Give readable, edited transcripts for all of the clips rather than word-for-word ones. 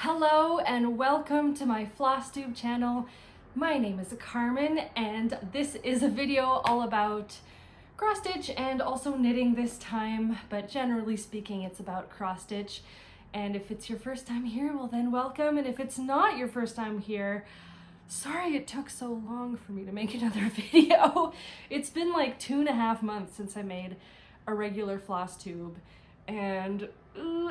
Hello and welcome to my Flosstube channel. My name is Carmen and this is a video all about cross stitch and also knitting this time, but generally speaking it's about cross stitch. And if it's your first time here, well then welcome, and if it's not your first time here, sorry it took so long for me to make another video. It's been like 2.5 months since I made a regular Flosstube, and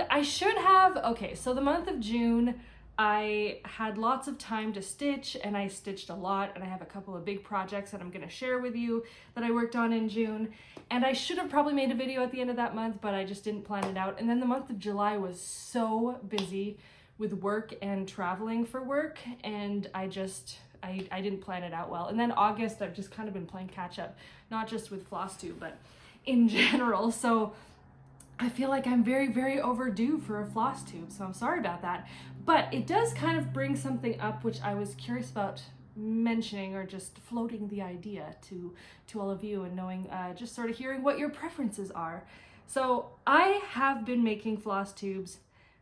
I should have, okay, so the month of June, I had lots of time to stitch and I stitched a lot, and I have a couple of big projects that I'm gonna share with you that I worked on in June. And I should have probably made a video at the end of that month, but I just didn't plan it out. And then the month of July was so busy with work and traveling for work, and I didn't plan it out well. And then August, I've just kind of been playing catch up, not just with Flosstube, but in general. So I feel like I'm very, very overdue for a Flosstube, so I'm sorry about that. But it does kind of bring something up which I was curious about mentioning, or just floating the idea to all of you, and knowing, just sort of hearing what your preferences are. So I have been making Flosstubes,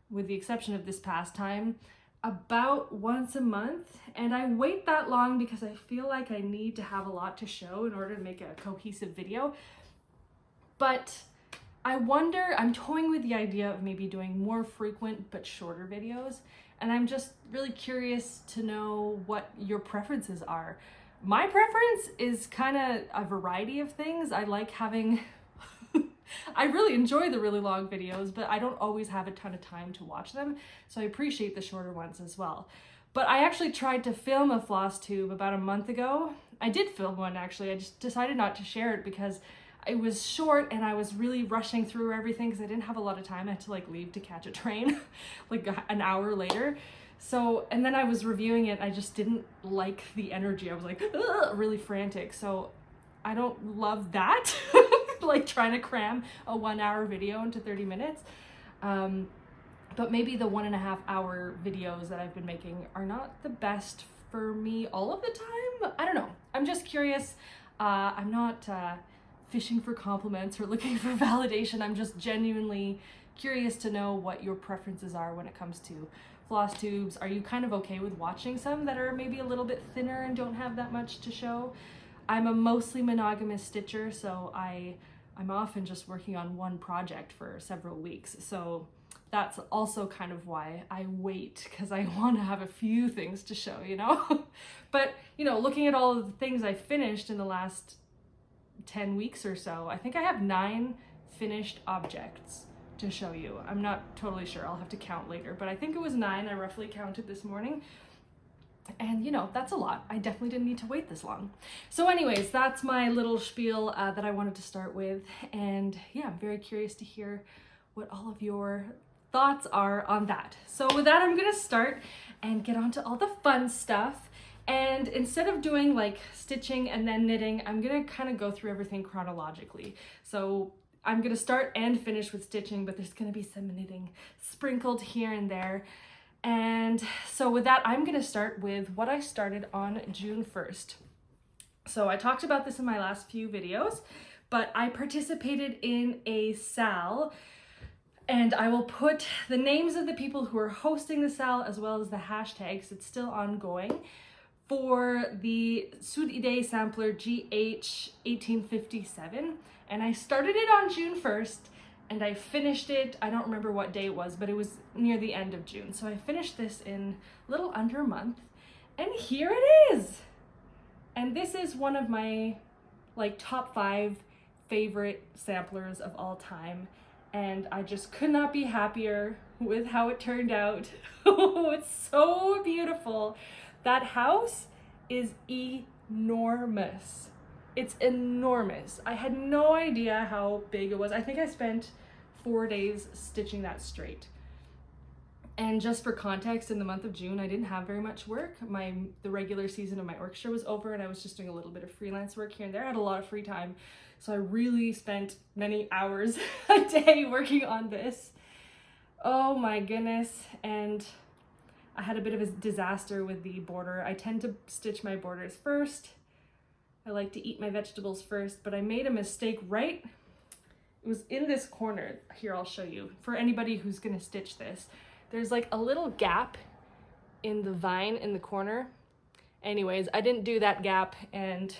with the exception of this past time, about once a month, and I wait that long because I feel like I need to have a lot to show in order to make a cohesive video. But I wonder, I'm toying with the idea of maybe doing more frequent but shorter videos, and I'm just really curious to know what your preferences are. My preference is kind of a variety of things. I like having, I really enjoy the really long videos, but I don't always have a ton of time to watch them, so I appreciate the shorter ones as well. But I actually tried to film a Flosstube about a month ago. I did film one actually, I just decided not to share it because it was short and I was really rushing through everything because I didn't have a lot of time. I had to like leave to catch a train like an hour later. So, and then I was reviewing it, I just didn't like the energy. I was like, ugh, really frantic. So I don't love that, like trying to cram a 1-hour video into 30 minutes. But maybe the 1.5-hour videos that I've been making are not the best for me all of the time. I don't know. I'm just curious. I'm not fishing for compliments or looking for validation. I'm just genuinely curious to know what your preferences are when it comes to Flosstubes. Are you kind of okay with watching some that are maybe a little bit thinner and don't have that much to show? I'm a mostly monogamous stitcher, so I'm often just working on one project for several weeks. So that's also kind of why I wait, because I want to have a few things to show, you know? But, you know, looking at all of the things I finished in the last 10 weeks or so, I think I have 9 finished objects to show you. I'm not totally sure, I'll have to count later, but I think it was 9. I roughly counted this morning. And you know, that's a lot. I definitely didn't need to wait this long. So anyways, that's my little spiel that I wanted to start with. And yeah, I'm very curious to hear what all of your thoughts are on that. So with that, I'm gonna start and get on to all the fun stuff. And instead of doing like stitching and then knitting, I'm gonna kind of go through everything chronologically. So I'm gonna start and finish with stitching, but there's gonna be some knitting sprinkled here and there. And so with that, I'm gonna start with what I started on June 1st. So I talked about this in my last few videos, but I participated in a SAL, and I will put the names of the people who are hosting the SAL as well as the hashtags, it's still ongoing, for the Idee sampler GH 1857. And I started it on June 1st and I finished it, I don't remember what day it was, but it was near the end of June. So I finished this in a little under a month, and here it is. And this is one of my like top 5 favorite samplers of all time. And I just could not be happier with how it turned out. Oh, it's so beautiful. That house is enormous. It's enormous. I had no idea how big it was. I think I spent 4 days stitching that straight. And just for context, in the month of June, I didn't have very much work. The regular season of my orchestra was over, and I was just doing a little bit of freelance work here and there. I had a lot of free time. So I really spent many hours a day working on this. Oh my goodness. And I had a bit of a disaster with the border. I tend to stitch my borders first. I like to eat my vegetables first, but I made a mistake right. It was in this corner. Here, I'll show you. For anybody who's gonna stitch this, there's like a little gap in the vine in the corner. Anyways, I didn't do that gap, and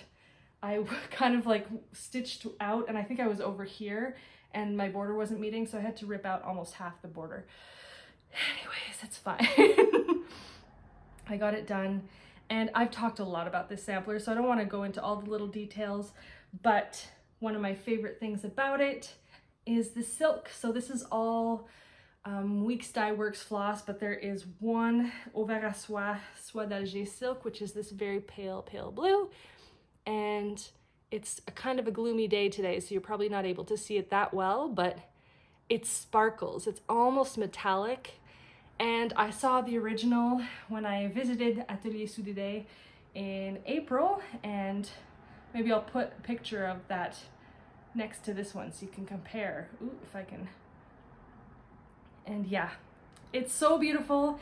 I kind of like stitched out, and I think I was over here and my border wasn't meeting, so I had to rip out almost half the border. Anyways, it's fine. I got it done, and I've talked a lot about this sampler, so I don't want to go into all the little details, but one of my favorite things about it is the silk. So this is all Weeks Dye Works floss, but there is one Au Vert à Soie d'Alger silk, which is this very pale blue, and it's a kind of a gloomy day today, so you're probably not able to see it that well, but it sparkles. It's almost metallic, and I saw the original when I visited Atelier Soed in April, and maybe I'll put a picture of that next to this one so you can compare. Ooh, if I can. And yeah, it's so beautiful.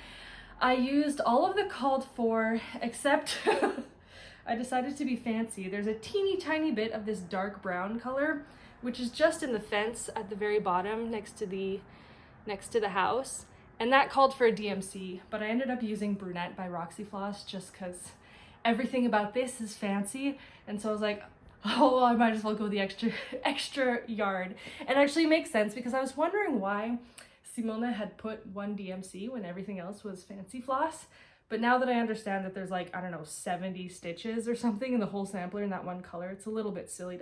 I used all of the called for, except I decided to be fancy. There's a teeny tiny bit of this dark brown color, which is just in the fence at the very bottom next to the house. And that called for a DMC, but I ended up using Brunette by Roxy Floss just because everything about this is fancy. And so I was like, oh, well, I might as well go the extra yard. And actually it makes sense because I was wondering why Simona had put one DMC when everything else was fancy floss. But now that I understand that there's like, I don't know, 70 stitches or something in the whole sampler in that one color, it's a little bit silly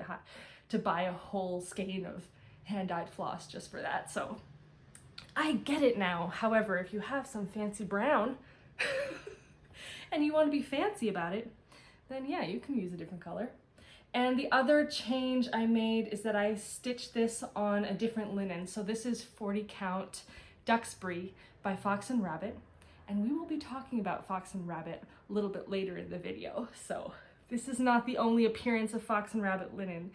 to buy a whole skein of hand-dyed floss just for that. So I get it now. However, if you have some fancy brown and you want to be fancy about it, then yeah, you can use a different color. And the other change I made is that I stitched this on a different linen. So this is 40 count Duxbury by Fox and Rabbit. And we will be talking about Fox and Rabbit a little bit later in the video. So this is not the only appearance of Fox and Rabbit linen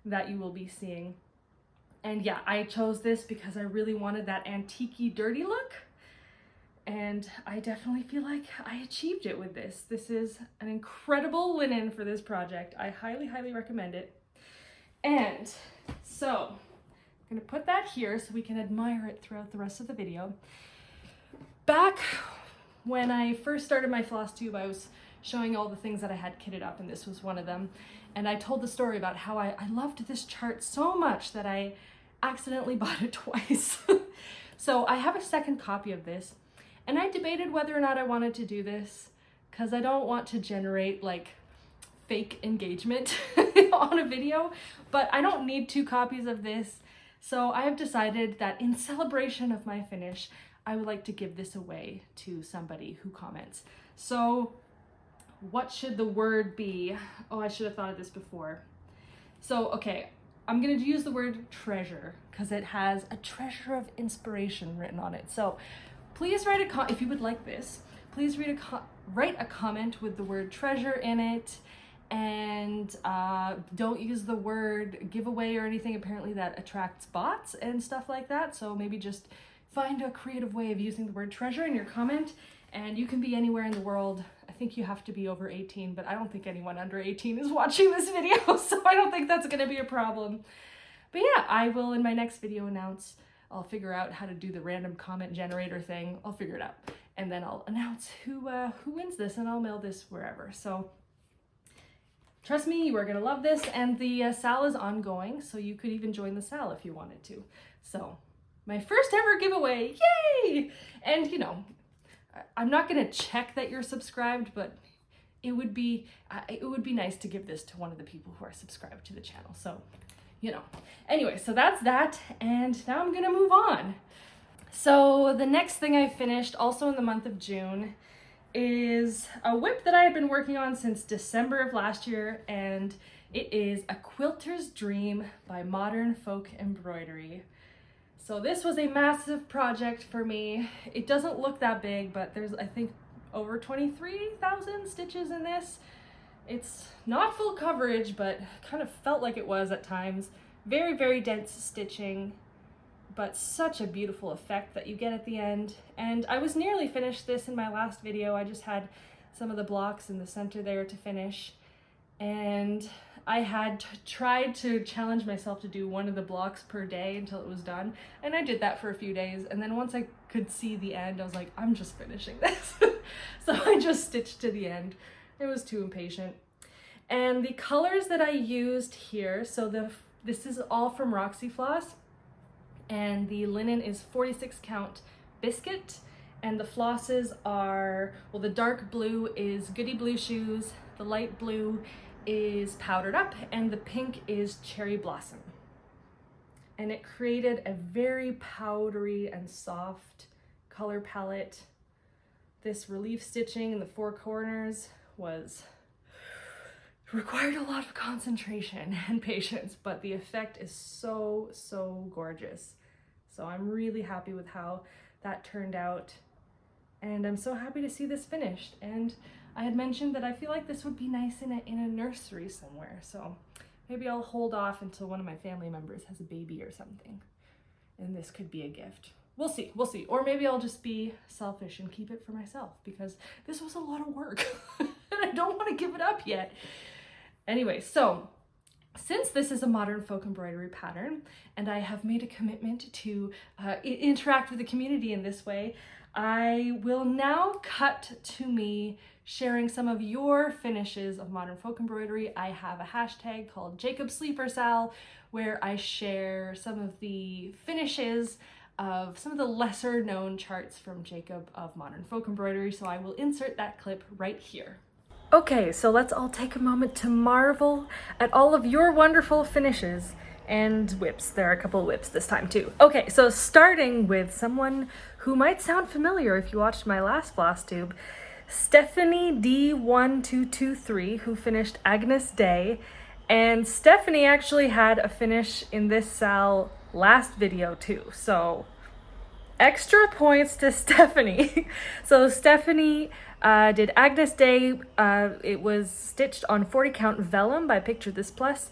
that you will be seeing. And yeah, I chose this because I really wanted that antique-y dirty look. And I definitely feel like I achieved it with this. This is an incredible linen for this project. I highly, highly recommend it. And so I'm gonna put that here so we can admire it throughout the rest of the video. Back when I first started my Flosstube, I was showing all the things that I had kitted up, and this was one of them. And I told the story about how I loved this chart so much that I accidentally bought it twice. So I have a second copy of this. And I debated whether or not I wanted to do this because I don't want to generate like fake engagement on a video, but I don't need 2 copies of this. So I have decided that in celebration of my finish, I would like to give this away to somebody who comments. So what should the word be? Oh, I should have thought of this before. So, okay, I'm gonna use the word treasure because it has a treasure of inspiration written on it. So please write if you would like this, please write a comment with the word treasure in it, and don't use the word giveaway or anything. Apparently that attracts bots and stuff like that. So maybe just find a creative way of using the word treasure in your comment, and you can be anywhere in the world. I think you have to be over 18, but I don't think anyone under 18 is watching this video, so I don't think that's gonna be a problem. But yeah, I will in my next video announce, I'll figure out how to do the random comment generator thing. I'll figure it out. And then I'll announce who wins this, and I'll mail this wherever. So trust me, you are gonna love this. And the SAL is ongoing, so you could even join the SAL if you wanted to. So my first ever giveaway, yay! And you know, I'm not gonna check that you're subscribed, but it would be nice to give this to one of the people who are subscribed to the channel. So, you know, anyway, so that's that, and now I'm gonna move on. So the next thing I finished, also in the month of June, is a whip that I had been working on since December of last year, and it is a Quilter's Dream by Modern Folk Embroidery. So this was a massive project for me. It doesn't look that big, but there's, I think, over 23,000 stitches in this. It's not full coverage, but kind of felt like it was at times. Very, very dense stitching, but such a beautiful effect that you get at the end. And I was nearly finished this in my last video. I just had some of the blocks in the center there to finish. And I had tried to challenge myself to do one of the blocks per day until it was done, and I did that for a few days, and then once I could see the end, I was like, I'm just finishing this. So I just stitched to the end. I was too impatient. And the colors that I used here, so this is all from Roxy Floss, and the linen is 46 count biscuit, and the flosses are, well, the dark blue is Goody Blue Shoes, the light blue is Powdered Up, and the pink is Cherry Blossom. And it created a very powdery and soft color palette. This relief stitching in the four corners required a lot of concentration and patience, but the effect is so, so gorgeous. So I'm really happy with how that turned out, and I'm so happy to see this finished. And I had mentioned that I feel like this would be nice in a nursery somewhere, so maybe I'll hold off until one of my family members has a baby or something, and this could be a gift. We'll see, or maybe I'll just be selfish and keep it for myself, because this was a lot of work and I don't want to give it up yet. Anyway, so since this is a modern folk embroidery pattern and I have made a commitment to interact with the community in this way, I will now cut to me sharing some of your finishes of modern folk embroidery. I have a hashtag called JacobSleeperSAL where I share some of the finishes of some of the lesser known charts from Jacob of modern folk embroidery, so I will insert that clip right here. Okay, so let's all take a moment to marvel at all of your wonderful finishes and whips. There are a couple of whips this time too. Okay, so starting with someone who might sound familiar if you watched my last Flosstube, Stephanie D1223, who finished Agnes Day. And Stephanie actually had a finish in this SAL last video too, so extra points to Stephanie. So Stephanie did Agnes Day. It was stitched on 40 count vellum by Picture This Plus,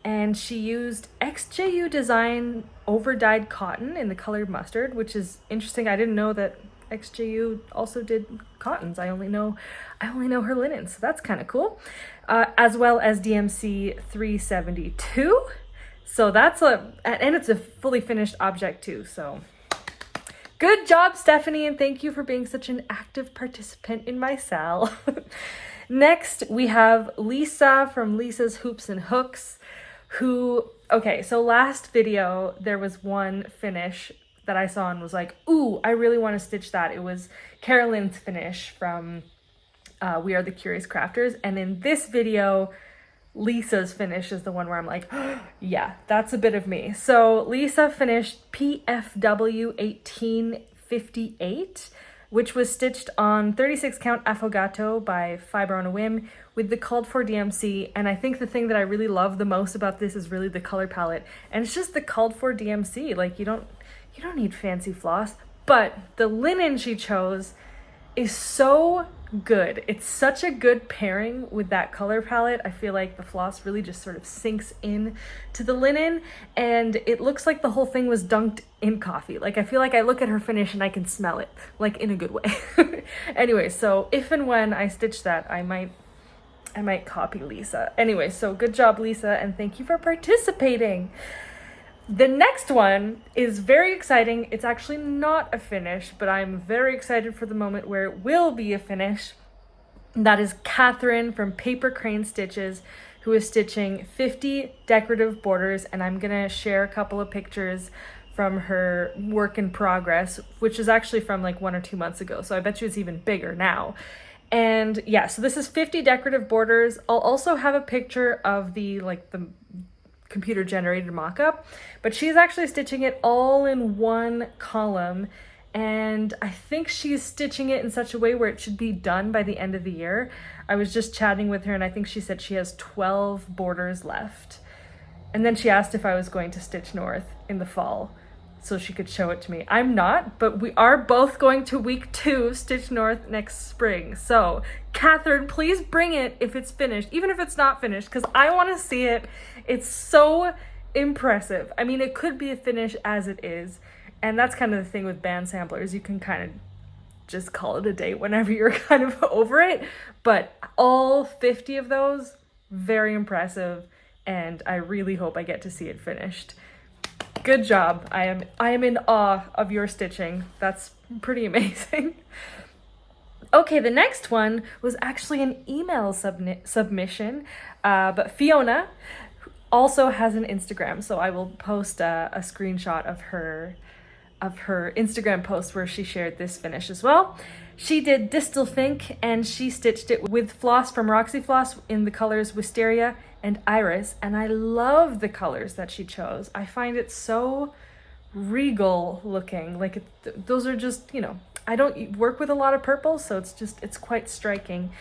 and she used XJU Design over-dyed cotton in the color mustard, which is interesting. I didn't know that XJU also did cottons. I only know her linen, so that's kind of cool. As well as DMC 372. So that's and it's a fully finished object too, so good job, Stephanie, and thank you for being such an active participant in my SAL. Next, we have Lisa from Lisa's Hoops and Hooks, who, okay, so last video, there was one finish that I saw and was like, ooh, I really want to stitch that. It was Carolyn's finish from We Are the Curious Crafters, and in this video, Lisa's finish is the one where I'm like, oh, yeah, that's a bit of me. So Lisa finished PFW 1858, which was stitched on 36 count affogato by Fiber on a Whim with the called for DMC. And I think the thing that I really love the most about this is really the color palette. And it's just the called for DMC. Like you don't need fancy floss, but the linen she chose is so good. It's such a good pairing with that color palette. I feel like the floss really just sort of sinks in to the linen, and it looks like the whole thing was dunked in coffee. Like I feel like I look at her finish and I can smell it, like in a good way. Anyway, so if and when I stitch that, I might copy Lisa. Anyway, so good job, Lisa, and thank you for participating. The next one is very exciting. It's actually not a finish, but I'm very excited for the moment where it will be a finish. That is Catherine from Paper Crane Stitches, who is stitching 50 decorative borders, and I'm gonna share a couple of pictures from her work in progress, which is actually from like 1 or 2 months ago, so I bet you it's even bigger now. And yeah, so this is 50 decorative borders. I'll also have a picture of the computer generated mock-up, but she's actually stitching it all in one column, and I think she's stitching it in such a way where it should be done by the end of the year. I was just chatting with her and I think she said she has 12 borders left, and then she asked if I was going to stitch north in the fall so she could show it to me. I'm not, but we are both going to week 2 Stitch North next spring. So Catherine, please bring it if it's finished, even if it's not finished, because I want to see it. It's so impressive. I mean, it could be a finish as it is, and that's kind of the thing with band samplers. You can kind of just call it a day whenever you're kind of over it, but all 50 of those, very impressive. and I really hope I get to see it finished. Good job. I am in awe of your stitching. That's pretty amazing. Okay, the next one was actually an email submission, but Fiona also has an Instagram, so I will post a screenshot of her Instagram post where she shared this finish as well. She did Distal Fink, and she stitched it with floss from Roxy Floss in the colors Wisteria and Iris, and I love the colors that she chose. I find it so regal looking. Like those are just, you know, I don't work with a lot of purple, so it's quite striking,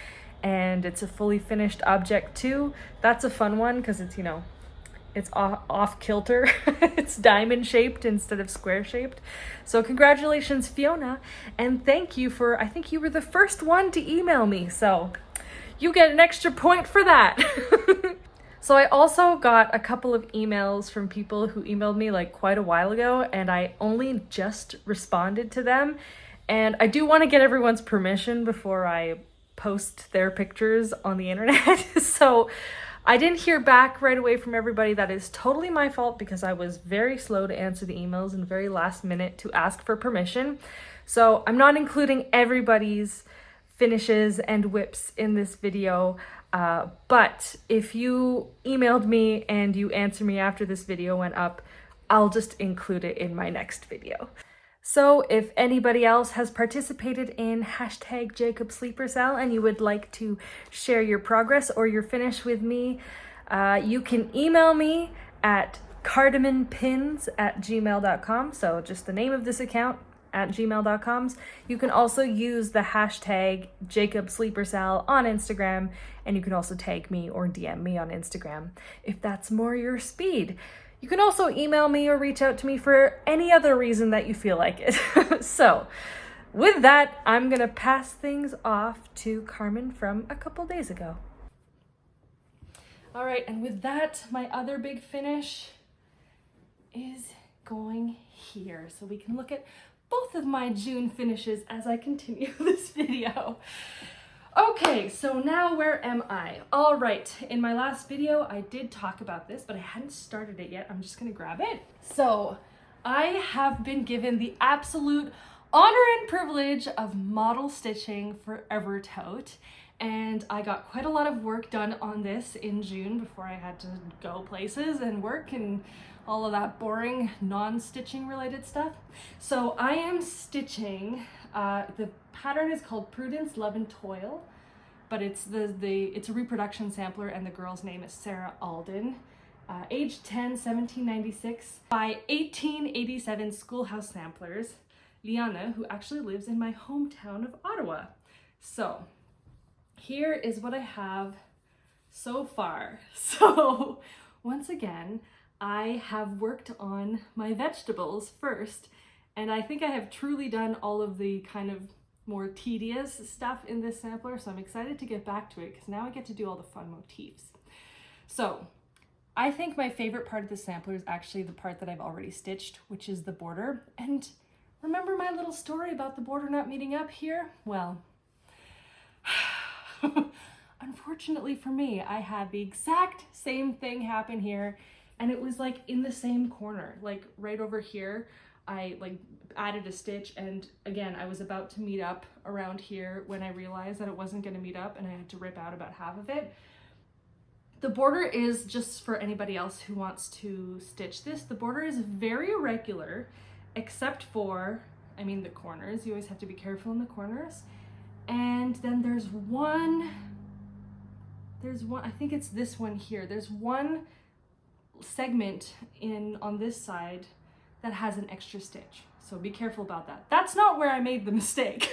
and it's a fully finished object too. That's a fun one because it's, you know, it's off kilter. It's diamond shaped instead of square shaped. So congratulations, Fiona, and thank you for, I think you were the first one to email me, so you get an extra point for that. So I also got a couple of emails from people who emailed me like quite a while ago, and I only just responded to them. And I do want to get everyone's permission before I post their pictures on the internet. So I didn't hear back right away from everybody. That is totally my fault because I was very slow to answer the emails and very last minute to ask for permission. So I'm not including everybody's finishes and whips in this video. But if you emailed me and you answer me after this video went up, I'll just include it in my next video. So if anybody else has participated in hashtag JacobSleeperSAL and you would like to share your progress or your finish with me, you can email me at cardamonpins@gmail.com. So just the name of this account at gmail.com. You can also use the hashtag JacobSleeperSAL on Instagram, and you can also tag me or DM me on Instagram if that's more your speed. You can also email me or reach out to me for any other reason that you feel like it. So with that, I'm gonna pass things off to Carmen from a couple days ago. All right, and with that, my other big finish is going here. So we can look at both of my June finishes as I continue this video. Okay, so now where am I? All right, in my last video, I did talk about this, but I hadn't started it yet. I'm just gonna grab it. So I have been given the absolute honor and privilege of model stitching for Evertote, and I got quite a lot of work done on this in June before I had to go places and work and all of that boring non-stitching related stuff. So I am stitching, the pattern is called Prudence, Love and Toil, but it's it's a reproduction sampler, and the girl's name is Sarah Allden. Age 10, 1796, by 1887 Schoolhouse Samplers, Liana, who actually lives in my hometown of Ottawa. So here is what I have so far. So once again, I have worked on my vegetables first, and I think I have truly done all of the kind of more tedious stuff in this sampler, so I'm excited to get back to it because now I get to do all the fun motifs. So I think my favorite part of the sampler is actually the part that I've already stitched, which is the border. And remember my little story about the border not meeting up here? Well, unfortunately for me, I had the exact same thing happen here, and it was like in the same corner, like right over here. I like added a stitch, and again, I was about to meet up around here when I realized that it wasn't going to meet up, and I had to rip out about half of it. The border is, just for anybody else who wants to stitch this, the border is very irregular, except for, I mean, the corners. You always have to be careful in the corners. And then there's one, I think it's this one here. There's one segment on this side that has an extra stitch. So be careful about that. That's not where I made the mistake.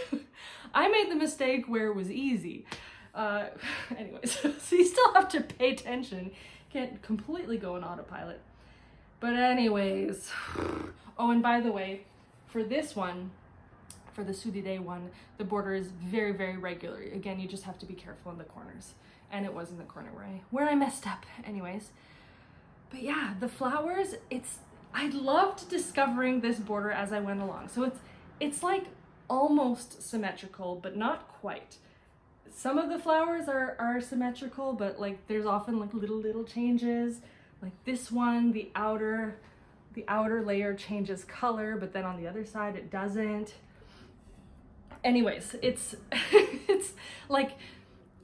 I made the mistake where it was easy. Anyways, so you still have to pay attention. Can't completely go on autopilot. But anyways, oh, and by the way, for this one, for the Idee one, the border is very, very regular. Again, you just have to be careful in the corners. And it was in the corner where I messed up. Anyways, but yeah, the flowers, I loved discovering this border as I went along. So it's like almost symmetrical, but not quite. some of the flowers are symmetrical, but like there's often like little changes. Like this one, the outer layer changes color, but then on the other side it doesn't. Anyways, it's it's like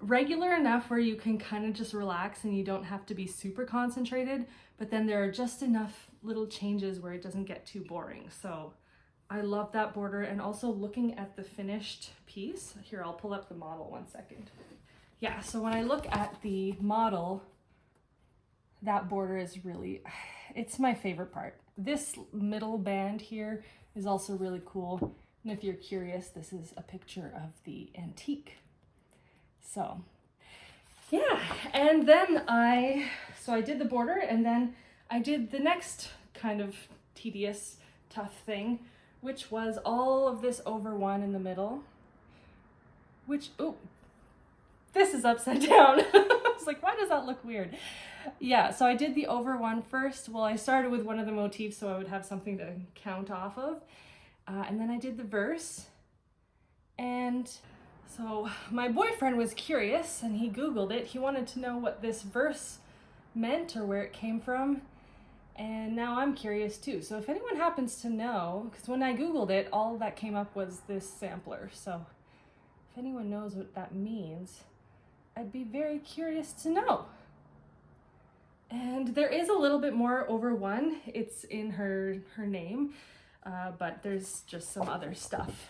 regular enough where you can kind of just relax and you don't have to be super concentrated, but then there are just enough little changes where it doesn't get too boring. So I love that border. And also looking at the finished piece here, I'll pull up the model 1 second. Yeah, so when I look at the model, that border is really, it's my favorite part. This middle band here is also really cool. And if you're curious, this is a picture of the antique. So yeah, and then I did the border, and then I did the next kind of tedious, tough thing, which was all of this over one in the middle, which, oh, this is upside down. I was like, why does that look weird? Yeah, so I did the over one first. Well, I started with one of the motifs so I would have something to count off of. And then I did the verse. And so my boyfriend was curious and he Googled it. He wanted to know what this verse meant or where it came from. And now I'm curious too. So if anyone happens to know, because when I Googled it, all that came up was this sampler. So if anyone knows what that means, I'd be very curious to know. And there is a little bit more over one. It's in her name, but there's just some other stuff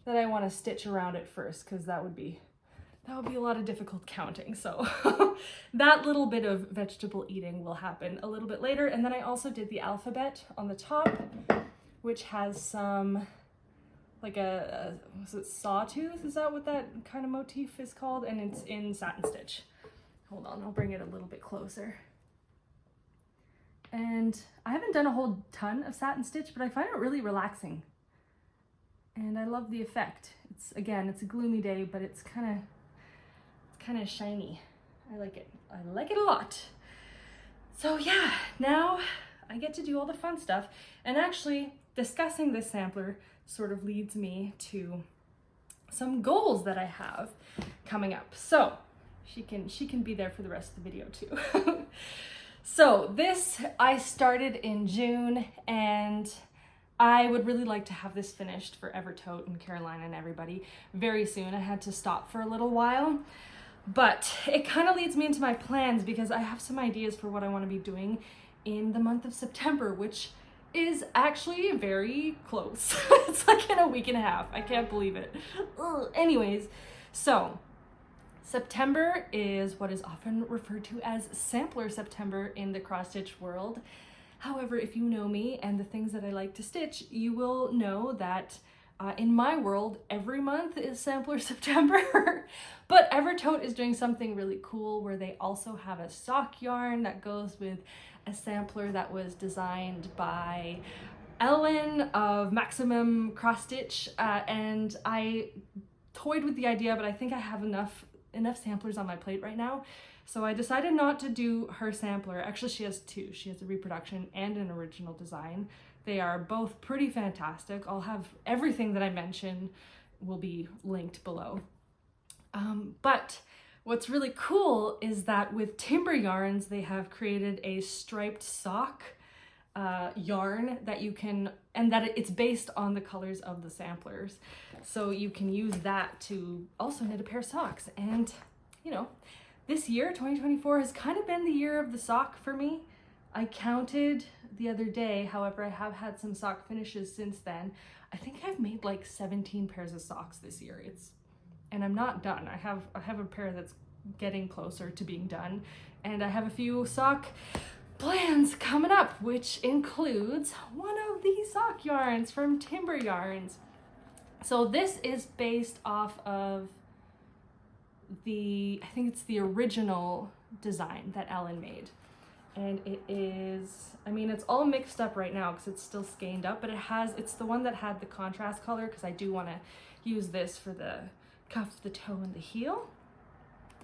that I want to stitch around it first, because that would be a lot of difficult counting. So that little bit of vegetable eating will happen a little bit later. And then I also did the alphabet on the top, which has some, like was it sawtooth? Is that what that kind of motif is called? And it's in satin stitch. Hold on, I'll bring it a little bit closer. And I haven't done a whole ton of satin stitch, but I find it really relaxing. And I love the effect. It's a gloomy day, but it's kind of shiny. I like it. I like it a lot. So yeah, now I get to do all the fun stuff. And actually, discussing this sampler sort of leads me to some goals that I have coming up. So she can be there for the rest of the video too. So this I started in June, and I would really like to have this finished for Evertote and Carolina and everybody very soon. I had to stop for a little while, but it kind of leads me into my plans because I have some ideas for what I want to be doing in the month of September, which is actually very close. It's like in a week and a half. I can't believe it. Ugh. Anyways, so September is what is often referred to as Sampler September in the cross-stitch world. However, if you know me and the things that I like to stitch, you will know that in my world, every month is Sampler September. But Evertote is doing something really cool where they also have a sock yarn that goes with a sampler that was designed by Allden of Maximum Cross Stitch. And I toyed with the idea, but I think I have enough samplers on my plate right now. So I decided not to do her sampler. Actually, she has two. She has a reproduction and an original design. They are both pretty fantastic. I'll have everything that I mention will be linked below. But what's really cool is that with Timber Yarns, they have created a striped sock yarn that you can, and that it's based on the colors of the samplers. So you can use that to also knit a pair of socks. And you know, this year, 2024, has kind of been the year of the sock for me. I counted the other day, however, I have had some sock finishes since then. I think I've made like 17 pairs of socks this year. And I'm not done. I have a pair that's getting closer to being done, and I have a few sock plans coming up, which includes one of these sock yarns from Timber Yarns. So this is based off of I think it's the original design that Ellen made. And it is, I mean, it's all mixed up right now because it's still skeined up, but it's the one that had the contrast color, because I do want to use this for the cuff, the toe, and the heel.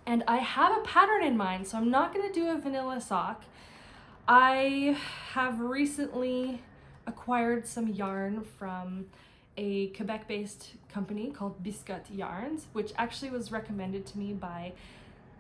And I have a pattern in mind, so I'm not going to do a vanilla sock. I have recently acquired some yarn from a Quebec-based company called Biscuit Yarns, which actually was recommended to me by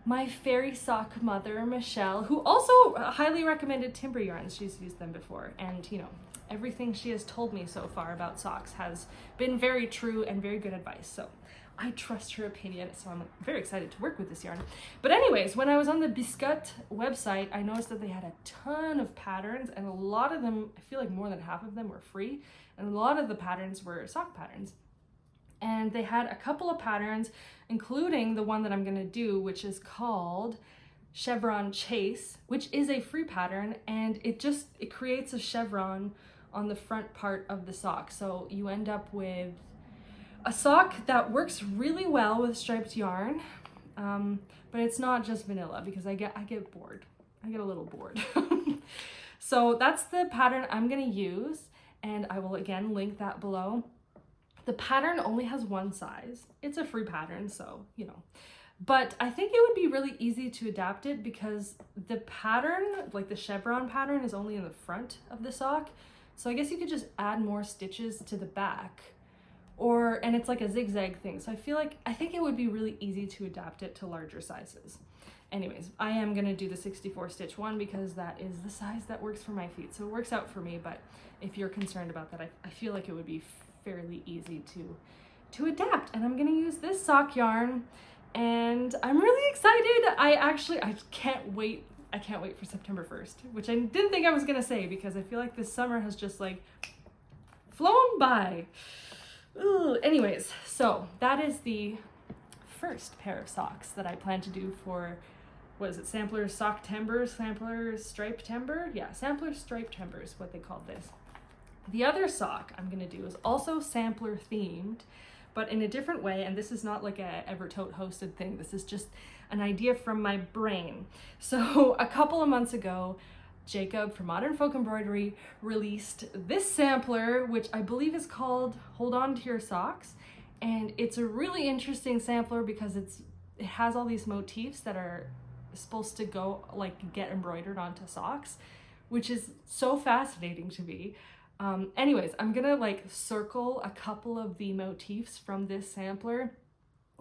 my fairy sock mother, Michelle, who also highly recommended timber yarns. She's used them before, and you know, everything she has told me so far about socks has been very true and very good advice. So I trust her opinion, so I'm very excited to work with this yarn. But anyways, when I was on the Biscuit website, I noticed that they had a ton of patterns, and a lot of them, I feel like more than half of them were free, and a lot of the patterns were sock patterns. And they had a couple of patterns, including the one that I'm gonna do, which is called Chevron Chase, which is a free pattern, and it creates a chevron on the front part of the sock. So you end up with a sock that works really well with striped yarn, but it's not just vanilla, because I get bored. I get a little bored. So that's the pattern I'm gonna use, and I will again link that below. The pattern only has one size. It's a free pattern, so, you know. But I think it would be really easy to adapt it, because the pattern, like the chevron pattern, is only in the front of the sock. So I guess you could just add more stitches to the back, and it's like a zigzag thing. So I think it would be really easy to adapt it to larger sizes. Anyways, I am gonna do the 64 stitch one because that is the size that works for my feet. So it works out for me, but if you're concerned about that, I feel like it would be fairly easy to adapt. And I'm gonna use this sock yarn, and I'm really excited. I can't wait for September 1st, which I didn't think I was gonna say, because I feel like this summer has just like flown by. Ooh. Anyways, so that is the first pair of socks that I plan to do for, what is it, Sampler Sock Timber, Sampler Stripe Timber? Yeah, Sampler Stripe Timber is what they called this. The other sock I'm gonna do is also sampler themed, but in a different way, and this is not like a Evertote hosted thing. This is just an idea from my brain. So a couple of months ago, Jacob from Modern Folk Embroidery released this sampler, which I believe is called Hold On to Your Socks. And it's a really interesting sampler because it has all these motifs that are supposed to get embroidered onto socks, which is so fascinating to me. Anyways, I'm gonna circle a couple of the motifs from this sampler,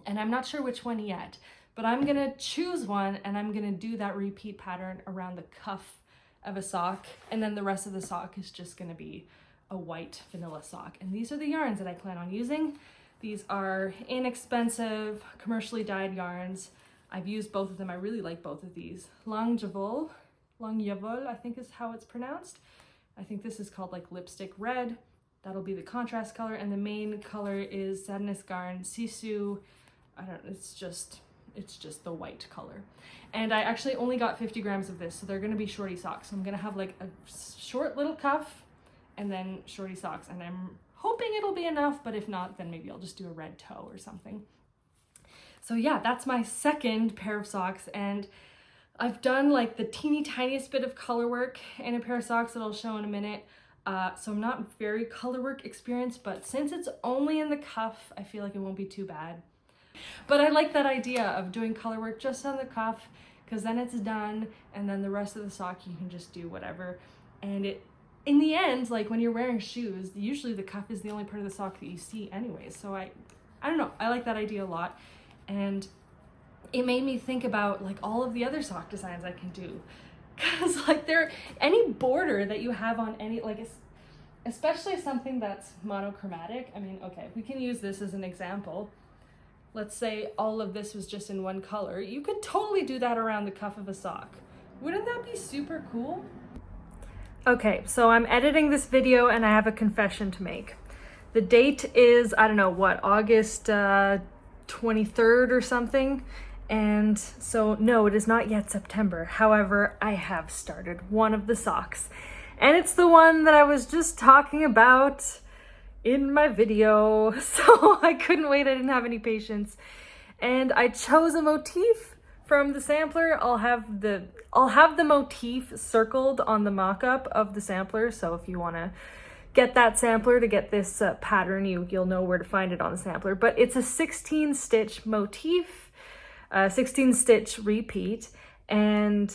and I'm not sure which one yet, but I'm gonna choose one, and I'm gonna do that repeat pattern around the cuff of a sock, and then the rest of the sock is just gonna be a white vanilla sock. And these are the yarns that I plan on using. These are inexpensive, commercially dyed yarns. I've used both of them. I really like both of these. Longuevole, I think is how it's pronounced. I think this is called lipstick red. That'll be the contrast color, and the main color is Sadness Garn Sisu. I don't know, it's just the white color. And I actually only got 50 grams of this, so they're gonna be shorty socks. So I'm gonna have a short little cuff and then shorty socks, and I'm hoping it'll be enough, but if not, then maybe I'll just do a red toe or something. So yeah, that's my second pair of socks, and I've done the teeny tiniest bit of color work in a pair of socks that I'll show in a minute. So I'm not very color work experienced, but since it's only in the cuff, I feel like it won't be too bad. But I like that idea of doing color work just on the cuff, because then it's done, and then the rest of the sock you can just do whatever. And in the end, when you're wearing shoes, usually the cuff is the only part of the sock that you see anyway. So I don't know, I like that idea a lot. And it made me think about all of the other sock designs I can do, because any border that you have on any, especially something that's monochromatic. I mean, okay, we can use this as an example. Let's say all of this was just in one color. You could totally do that around the cuff of a sock. Wouldn't that be super cool? Okay, so I'm editing this video and I have a confession to make. The date is, I don't know what, August 23rd or something. And so no, it is not yet September. However, I have started one of the socks, and it's the one that I was just talking about in my video. So I couldn't wait. I didn't have any patience. And I chose a motif from the sampler. I'll have the motif circled on the mock-up of the sampler. So if you want to get that sampler to get this pattern, you'll know where to find it on the sampler. But it's a 16 stitch motif. 16 stitch repeat, and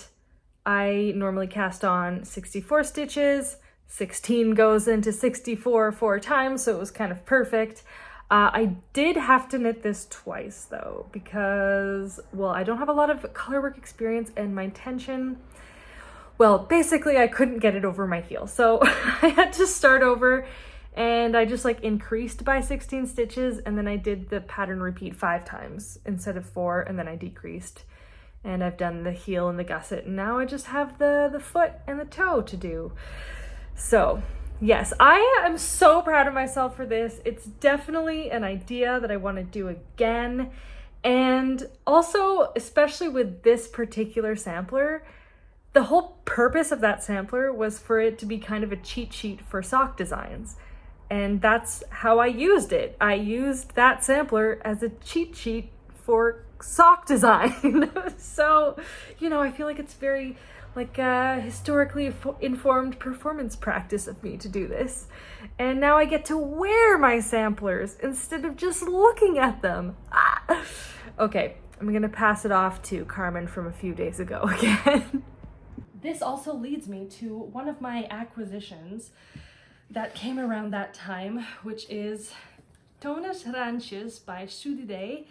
I normally cast on 64 stitches, 16 goes into 64 4 times, so it was kind of perfect. I did have to knit this twice though, because, well, I don't have a lot of colorwork experience, and my tension, well, basically I couldn't get it over my heel. So I had to start over, and I just like increased by 16 stitches, and then I did the pattern repeat 5 times instead of 4, and then I decreased. And I've done the heel and the gusset, and now I just have the foot and the toe to do. So yes, I am so proud of myself for this. It's definitely an idea that I want to do again. And also, especially with this particular sampler, the whole purpose of that sampler was for it to be kind of a cheat sheet for sock designs. And that's how I used it. I used that sampler as a cheat sheet for sock design. So, you know, I feel like it's very like historically informed performance practice of me to do this. And now I get to wear my samplers instead of just looking at them. Okay, I'm gonna pass it off to Carmen from a few days ago again. This also leads me to one of my acquisitions that came around that time, which is Alle Randjes by Idee.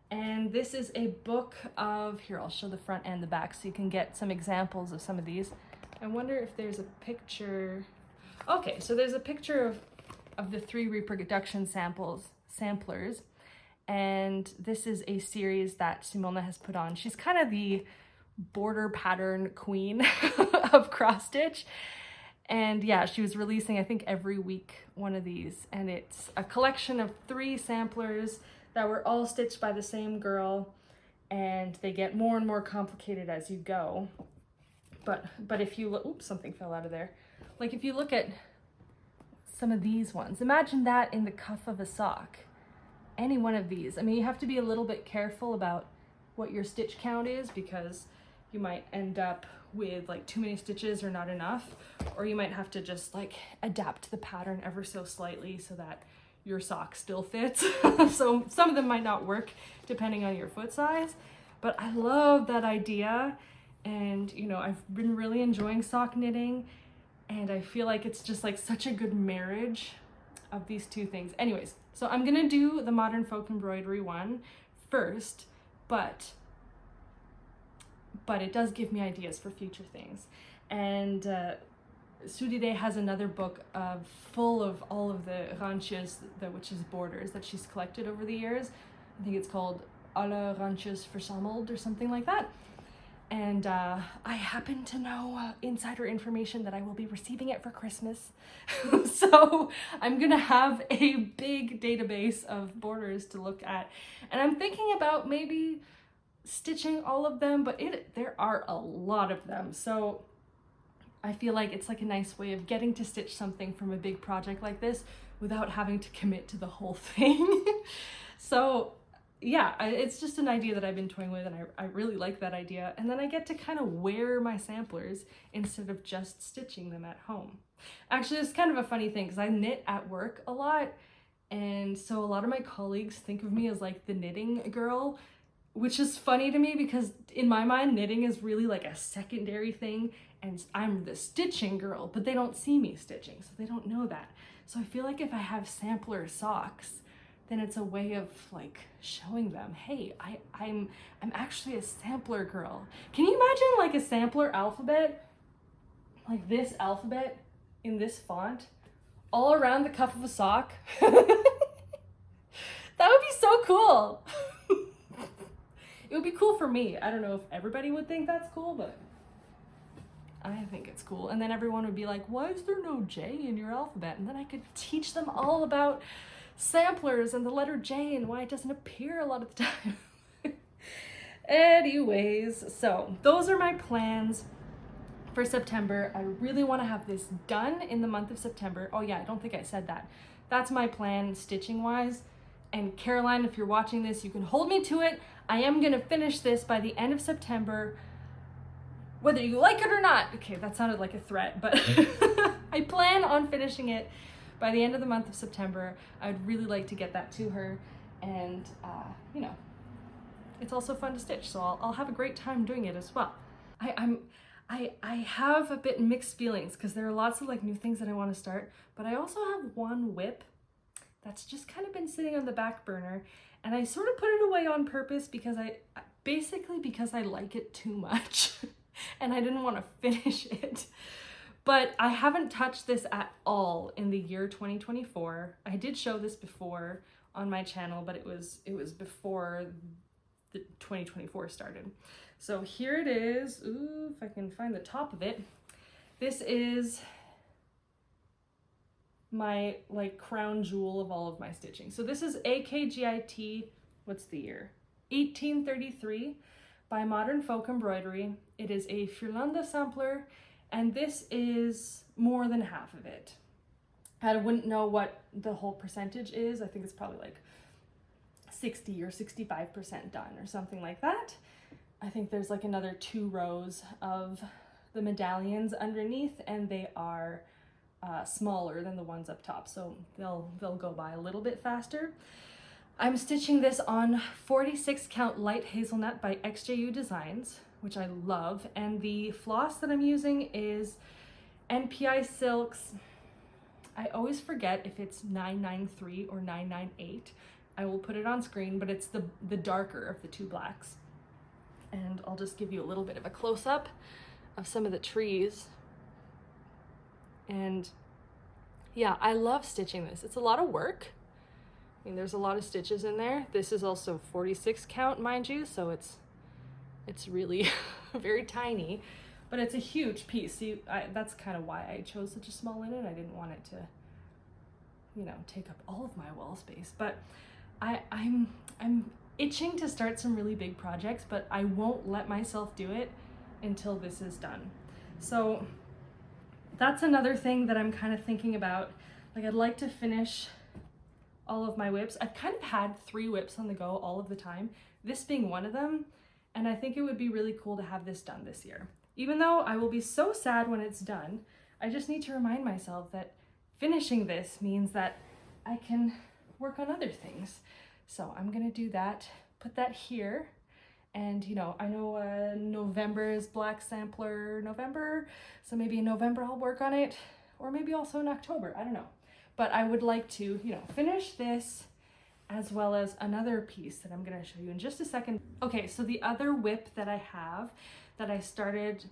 And this is a book of, here, I'll show the front and the back so you can get some examples of some of these. I wonder if there's a picture. Okay, so there's a picture of the 3 reproduction samplers. And this is a series that Simona has put on. She's kind of the border pattern queen of cross stitch. And yeah, she was releasing, I think, every week one of these. And it's a collection of 3 samplers that were all stitched by the same girl, and they get more and more complicated as you go. But if you look, oops, something fell out of there. Like if you look at some of these ones, imagine that in the cuff of a sock. Any one of these. I mean, you have to be a little bit careful about what your stitch count is, because you might end up with like too many stitches or not enough, or you might have to just like adapt the pattern ever so slightly so that your sock still fits. So some of them might not work depending on your foot size, but I love that idea. And you know, I've been really enjoying sock knitting, and I feel like it's just like such a good marriage of these 2 things. Anyways, so I'm gonna do the Modern Folk Embroidery one first, but it does give me ideas for future things. And Idee has another book full of all of the Randjes, which is borders, that she's collected over the years. I think it's called Alle Randjes verzameld or something like that. And I happen to know insider information that I will be receiving it for Christmas. So I'm gonna have a big database of borders to look at. And I'm thinking about maybe stitching all of them, but there are a lot of them. So I feel like it's like a nice way of getting to stitch something from a big project like this without having to commit to the whole thing. So yeah, it's just an idea that I've been toying with, and I really like that idea. And then I get to kind of wear my samplers instead of just stitching them at home. Actually, it's kind of a funny thing because I knit at work a lot. And so a lot of my colleagues think of me as like the knitting girl, which is funny to me because in my mind, knitting is really like a secondary thing, and I'm the stitching girl, but they don't see me stitching, so they don't know that. So I feel like if I have sampler socks, then it's a way of like showing them, hey, I'm actually a sampler girl. Can you imagine like a sampler alphabet, like this alphabet in this font, all around the cuff of a sock? That would be so cool. It would be cool for me. I don't know if everybody would think that's cool, but I think it's cool. And then everyone would be like, why is there no J in your alphabet? And then I could teach them all about samplers and the letter J and why it doesn't appear a lot of the time. Anyways, so those are my plans for September. I really want to have this done in the month of September. Oh yeah, I don't think I said that. That's my plan stitching wise. And Caroline, if you're watching this, you can hold me to it. I am gonna finish this by the end of September, whether you like it or not. Okay, that sounded like a threat, but I plan on finishing it by the end of the month of September. I would really like to get that to her, and you know, it's also fun to stitch, so I'll have a great time doing it as well. I have a bit mixed feelings because there are lots of like new things that I want to start, but I also have one whip that's just kind of been sitting on the back burner, and I sort of put it away on purpose because basically because I like it too much and I didn't want to finish it. But I haven't touched this at all in the year 2024. I did show this before on my channel, but it was before the 2024 started. So here it is. Ooh, if I can find the top of it. This is my like crown jewel of all of my stitching. So this is AKGIT, what's the year? 1833 by Modern Folk Embroidery. It is a Finlanda sampler, and this is more than half of it. I wouldn't know what the whole percentage is. I think it's probably like 60 or 65% done or something like that. I think there's like another 2 rows of the medallions underneath, and they are smaller than the ones up top, so they'll go by a little bit faster. I'm stitching this on 46 count light hazelnut by XJU Designs, which I love, and the floss that I'm using is NPI Silks. I always forget if it's 993 or 998. I will put it on screen, but it's the darker of the 2 blacks. And I'll just give you a little bit of a close-up of some of the trees. And yeah, I love stitching this. It's a lot of work. I mean, there's a lot of stitches in there. This is also 46 count, mind you, so it's really very tiny, but it's a huge piece. See, that's kind of why I chose such a small linen. I didn't want it to, you know, take up all of my wall space. But I'm itching to start some really big projects, but I won't let myself do it until this is done. So that's another thing that I'm kind of thinking about. Like, I'd like to finish all of my whips. I've kind of had 3 whips on the go all of the time, this being one of them, and I think it would be really cool to have this done this year. Even though I will be so sad when it's done, I just need to remind myself that finishing this means that I can work on other things. So I'm gonna do that, put that here. And you know, I know November is Black Sampler November, so maybe in November I'll work on it, or maybe also in October, I don't know. But I would like to, you know, finish this as well as another piece that I'm gonna show you in just a second. Okay, so the other whip that I have that I started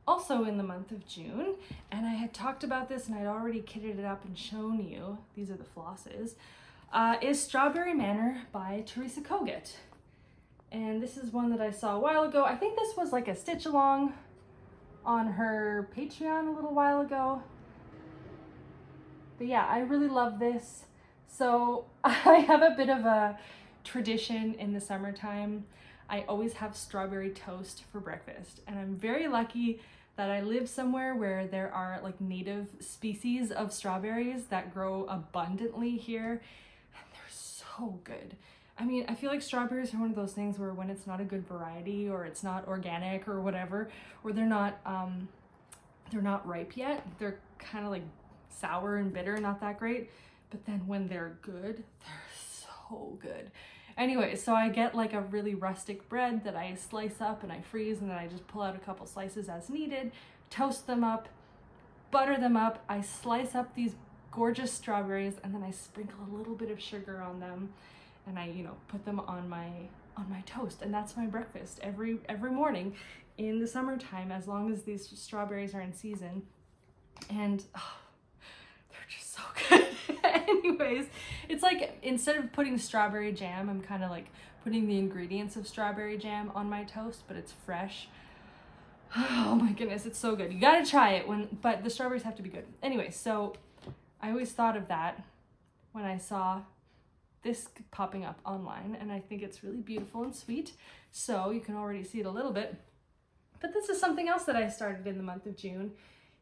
also in the month of June, and I had talked about this and I'd already kitted it up and shown you, these are the flosses, is Strawberry Manor by Teresa Kogut. And this is one that I saw a while ago. I think this was like a stitch along on her Patreon a little while ago. But yeah, I really love this. So I have a bit of a tradition in the summertime. I always have strawberry toast for breakfast, and I'm very lucky that I live somewhere where there are like native species of strawberries that grow abundantly here, and they're so good. I mean, I feel like strawberries are one of those things where when it's not a good variety, or it's not organic or whatever, or they're not ripe yet, they're kind of like sour and bitter, not that great. But then when they're good, they're so good. Anyway, so I get like a really rustic bread that I slice up and I freeze, and then I just pull out a couple slices as needed, toast them up, butter them up. I slice up these gorgeous strawberries, and then I sprinkle a little bit of sugar on them, and I, you know, put them on my toast, and that's my breakfast every morning in the summertime, as long as these strawberries are in season. And oh, they're just so good. Anyways, it's like instead of putting strawberry jam, I'm kind of like putting the ingredients of strawberry jam on my toast, but it's fresh. Oh my goodness, it's so good. You gotta try it but the strawberries have to be good. Anyway, so I always thought of that when I saw this popping up online, and I think it's really beautiful and sweet. So you can already see it a little bit. But this is something else that I started in the month of June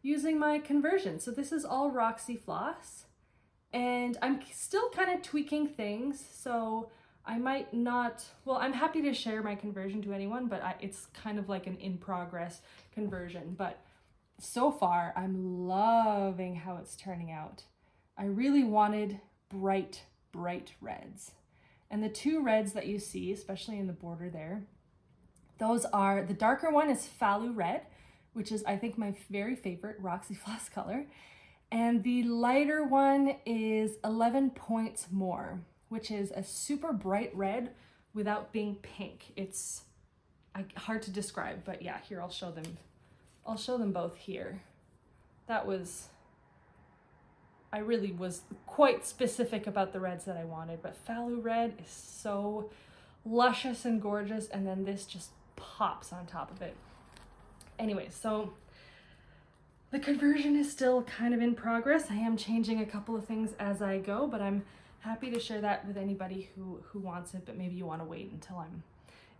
using my conversion. So this is all Roxy floss, and I'm still kind of tweaking things. So I might not, well, I'm happy to share my conversion to anyone, but it's kind of like an in progress conversion. But so far, I'm loving how it's turning out. I really wanted bright reds. And the 2 reds that you see, especially in the border there, those are, the darker one is Falu Red, which is I think my very favorite Roxy Floss color. And the lighter one is 11 points more, which is a super bright red without being pink. It's hard to describe, but yeah, here I'll show them. I'll show them both here. That was, I really was quite specific about the reds that I wanted, but Fallow red is so luscious and gorgeous, and then this just pops on top of it. Anyway, so the conversion is still kind of in progress. I am changing a couple of things as I go, but I'm happy to share that with anybody who wants it, but maybe you want to wait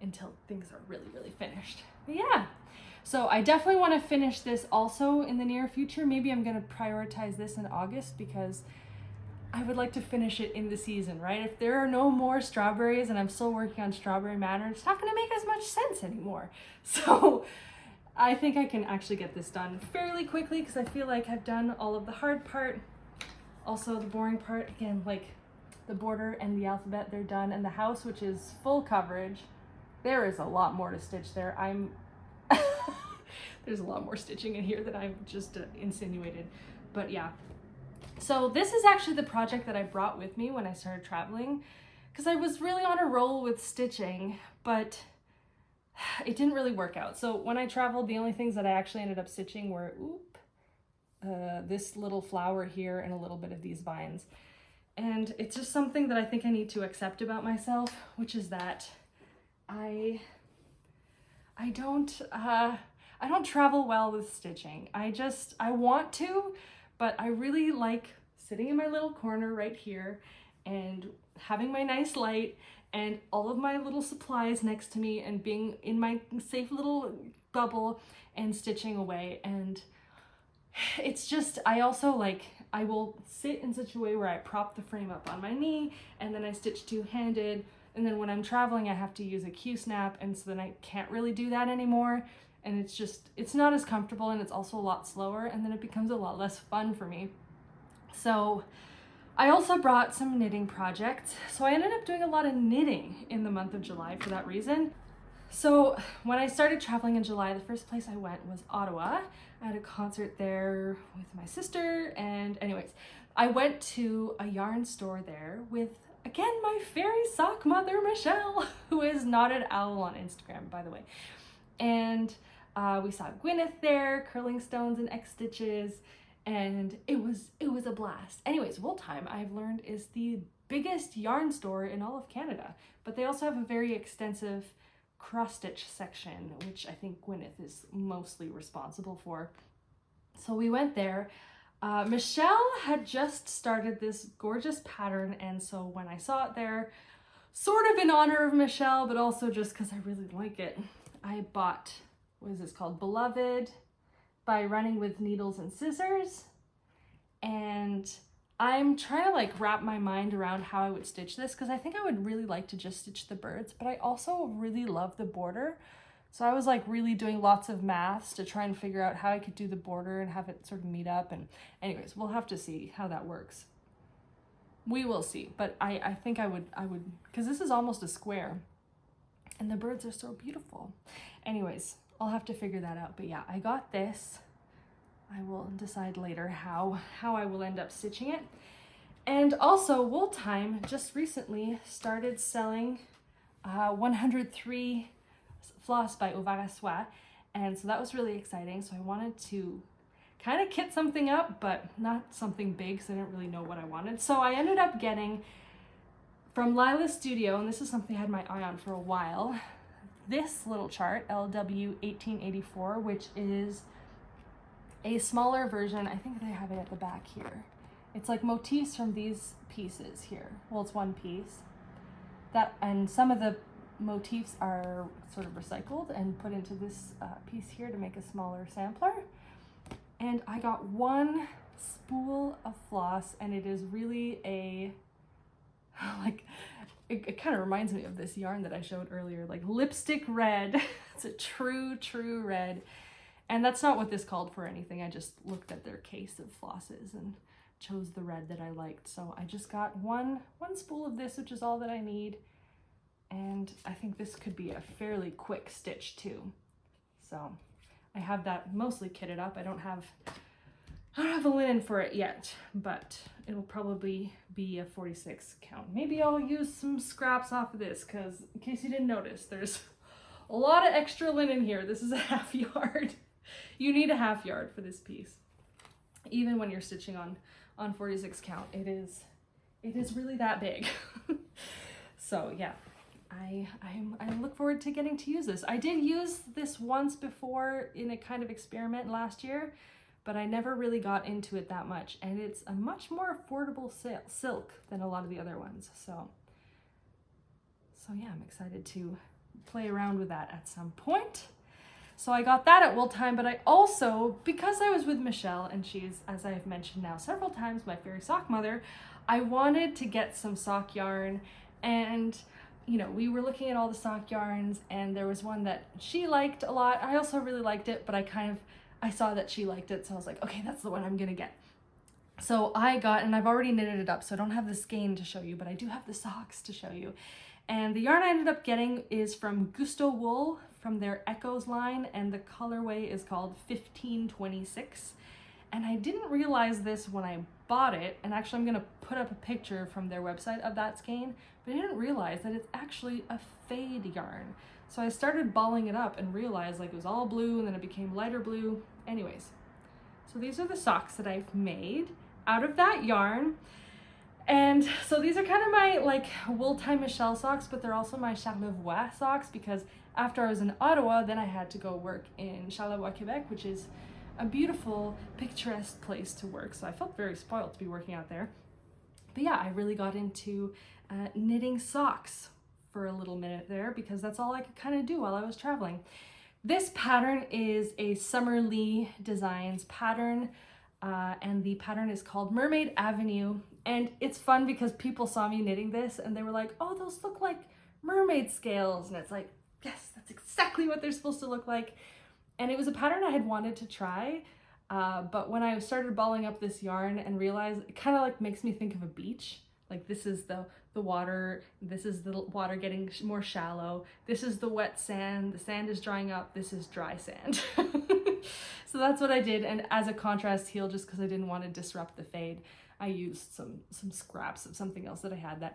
until things are really, really finished. But yeah, so I definitely want to finish this also in the near future. Maybe I'm going to prioritize this in August because I would like to finish it in the season, right? If there are no more strawberries and I'm still working on Strawberry Manor, it's not going to make as much sense anymore. So I think I can actually get this done fairly quickly because I feel like I've done all of the hard part. Also the boring part, again, like the border and the alphabet, they're done. And the house, which is full coverage, there is a lot more to stitch there. There's a lot more stitching in here than I've just insinuated, but yeah. So this is actually the project that I brought with me when I started traveling because I was really on a roll with stitching, but it didn't really work out. So when I traveled, the only things that I actually ended up stitching were this little flower here and a little bit of these vines. And it's just something that I think I need to accept about myself, which is that I don't travel well with stitching. I want to, but I really like sitting in my little corner right here and having my nice light and all of my little supplies next to me and being in my safe little bubble and stitching away. And it's just, I also like, I will sit in such a way where I prop the frame up on my knee and then I stitch two-handed. And then when I'm traveling, I have to use a Q-snap. And so then I can't really do that anymore. And it's just, it's not as comfortable and it's also a lot slower. And then it becomes a lot less fun for me. So I also brought some knitting projects. So I ended up doing a lot of knitting in the month of July for that reason. So when I started traveling in July, the first place I went was Ottawa. I had a concert there with my sister. And anyways, I went to a yarn store there with, again, my fairy sock mother, Michelle, who is Knotted Owl on Instagram, by the way. And we saw Gwyneth there, curling stones and X stitches. And it was a blast. Anyways, Wool-Tyme, I've learned, is the biggest yarn store in all of Canada, but they also have a very extensive cross-stitch section, which I think Gwyneth is mostly responsible for. So we went there. Michelle had just started this gorgeous pattern, and so when I saw it there, sort of in honor of Michelle, but also just because I really like it, I bought, what is this called? Beloved by Running with Needles and Scissors. And I'm trying to like wrap my mind around how I would stitch this because I think I would really like to just stitch the birds, but I also really love the border. So I was like really doing lots of maths to try and figure out how I could do the border and have it sort of meet up. And anyways, we'll have to see how that works. We will see, but I think I would, because this is almost a square and the birds are so beautiful. Anyways, I'll have to figure that out. But yeah, I got this. I will decide later how I will end up stitching it. And also Wool-Tyme just recently started selling 103 floss by Ouvara. And so that was really exciting. So I wanted to kind of kit something up, but not something big because I didn't really know what I wanted. So I ended up getting from Lila's Studio, and this is something I had my eye on for a while, this little chart, LW 1884, which is a smaller version. I think they have it at the back here. It's like motifs from these pieces here. Well, it's one piece. And some of the motifs are sort of recycled and put into this piece here to make a smaller sampler. And I got one spool of floss, and it is really a, like, it kind of reminds me of this yarn that I showed earlier, like lipstick red. It's a true red. And that's not what this called for anything. I just looked at their case of flosses and chose the red that I liked. So I just got one spool of this, which is all that I need. And I think this could be a fairly quick stitch too. So I have that mostly kitted up. I don't have the linen for it yet, but it'll probably be a 46 count. Maybe I'll use some scraps off of this, because in case you didn't notice, there's a lot of extra linen here. This is a half yard. You need a half yard for this piece. Even when you're stitching on 46 count, it is really that big. So yeah, I look forward to getting to use this. I did use this once before in a kind of experiment last year, but I never really got into it that much, and it's a much more affordable silk than a lot of the other ones. So yeah, I'm excited to play around with that at some point. So I got that at Wool-Tyme, but I also, because I was with Michelle, and she's, as I've mentioned now several times, my fairy sock mother, I wanted to get some sock yarn. And you know, we were looking at all the sock yarns, and there was one that she liked a lot. I also really liked it, but I saw that she liked it, so I was like, okay, that's the one I'm gonna get. So I got, and I've already knitted it up, so I don't have the skein to show you, but I do have the socks to show you. And the yarn I ended up getting is from Gusto Wool, from their Echoes line, and the colorway is called 1526. And I didn't realize this when I bought it, and actually I'm gonna put up a picture from their website of that skein, but I didn't realize that it's actually a fade yarn. So I started balling it up and realized like it was all blue, and then it became lighter blue. Anyways, so these are the socks that I've made out of that yarn. And so these are kind of my like Wool-Tyme Michelle socks, but they're also my Charlevoix socks, because after I was in Ottawa, then I had to go work in Charlevoix, Quebec, which is a beautiful, picturesque place to work. So I felt very spoiled to be working out there. But yeah, I really got into knitting socks for a little minute there, because that's all I could kind of do while I was traveling. This pattern is a Summer Lee Designs pattern, and the pattern is called Mermaid Avenue. And it's fun because people saw me knitting this and they were like, oh, those look like mermaid scales. And it's like, yes, that's exactly what they're supposed to look like. And it was a pattern I had wanted to try, but when I started balling up this yarn and realized it kind of like makes me think of a beach. Like this is the water, this is the water getting more shallow, this is the wet sand, the sand is drying up, this is dry sand. So that's what I did, and as a contrast heel, just because I didn't want to disrupt the fade, I used some scraps of something else that I had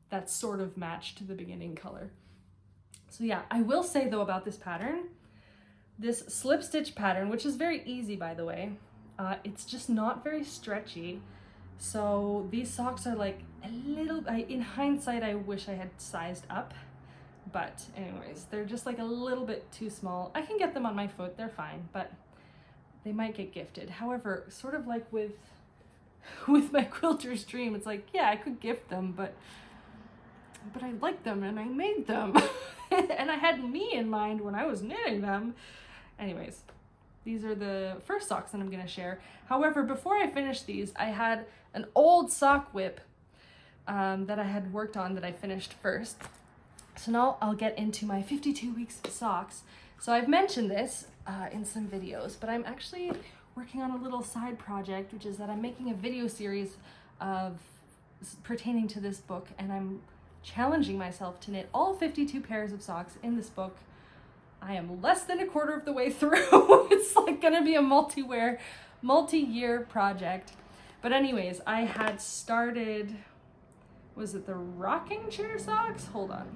that sort of matched the beginning color. So yeah, I will say though about this pattern, this slip stitch pattern, which is very easy by the way, it's just not very stretchy. So these socks are like a little, in hindsight, I wish I had sized up, but anyways, they're just like a little bit too small. I can get them on my foot, they're fine, but they might get gifted. However, sort of like with my quilter's dream, it's like, yeah, I could gift them, but I like them and I made them and I had me in mind when I was knitting them. Anyways, these are the first socks that I'm gonna share. However, before I finish these, I had an old sock whip that I had worked on that I finished first. So now I'll get into my 52 weeks of socks. So I've mentioned this in some videos, but I'm actually working on a little side project, which is that I'm making a video series pertaining to this book, and I'm challenging myself to knit all 52 pairs of socks in this book. I am less than a quarter of the way through. It's like gonna be a multi-year project. But anyways, I had started, was it the rocking chair socks? Hold on.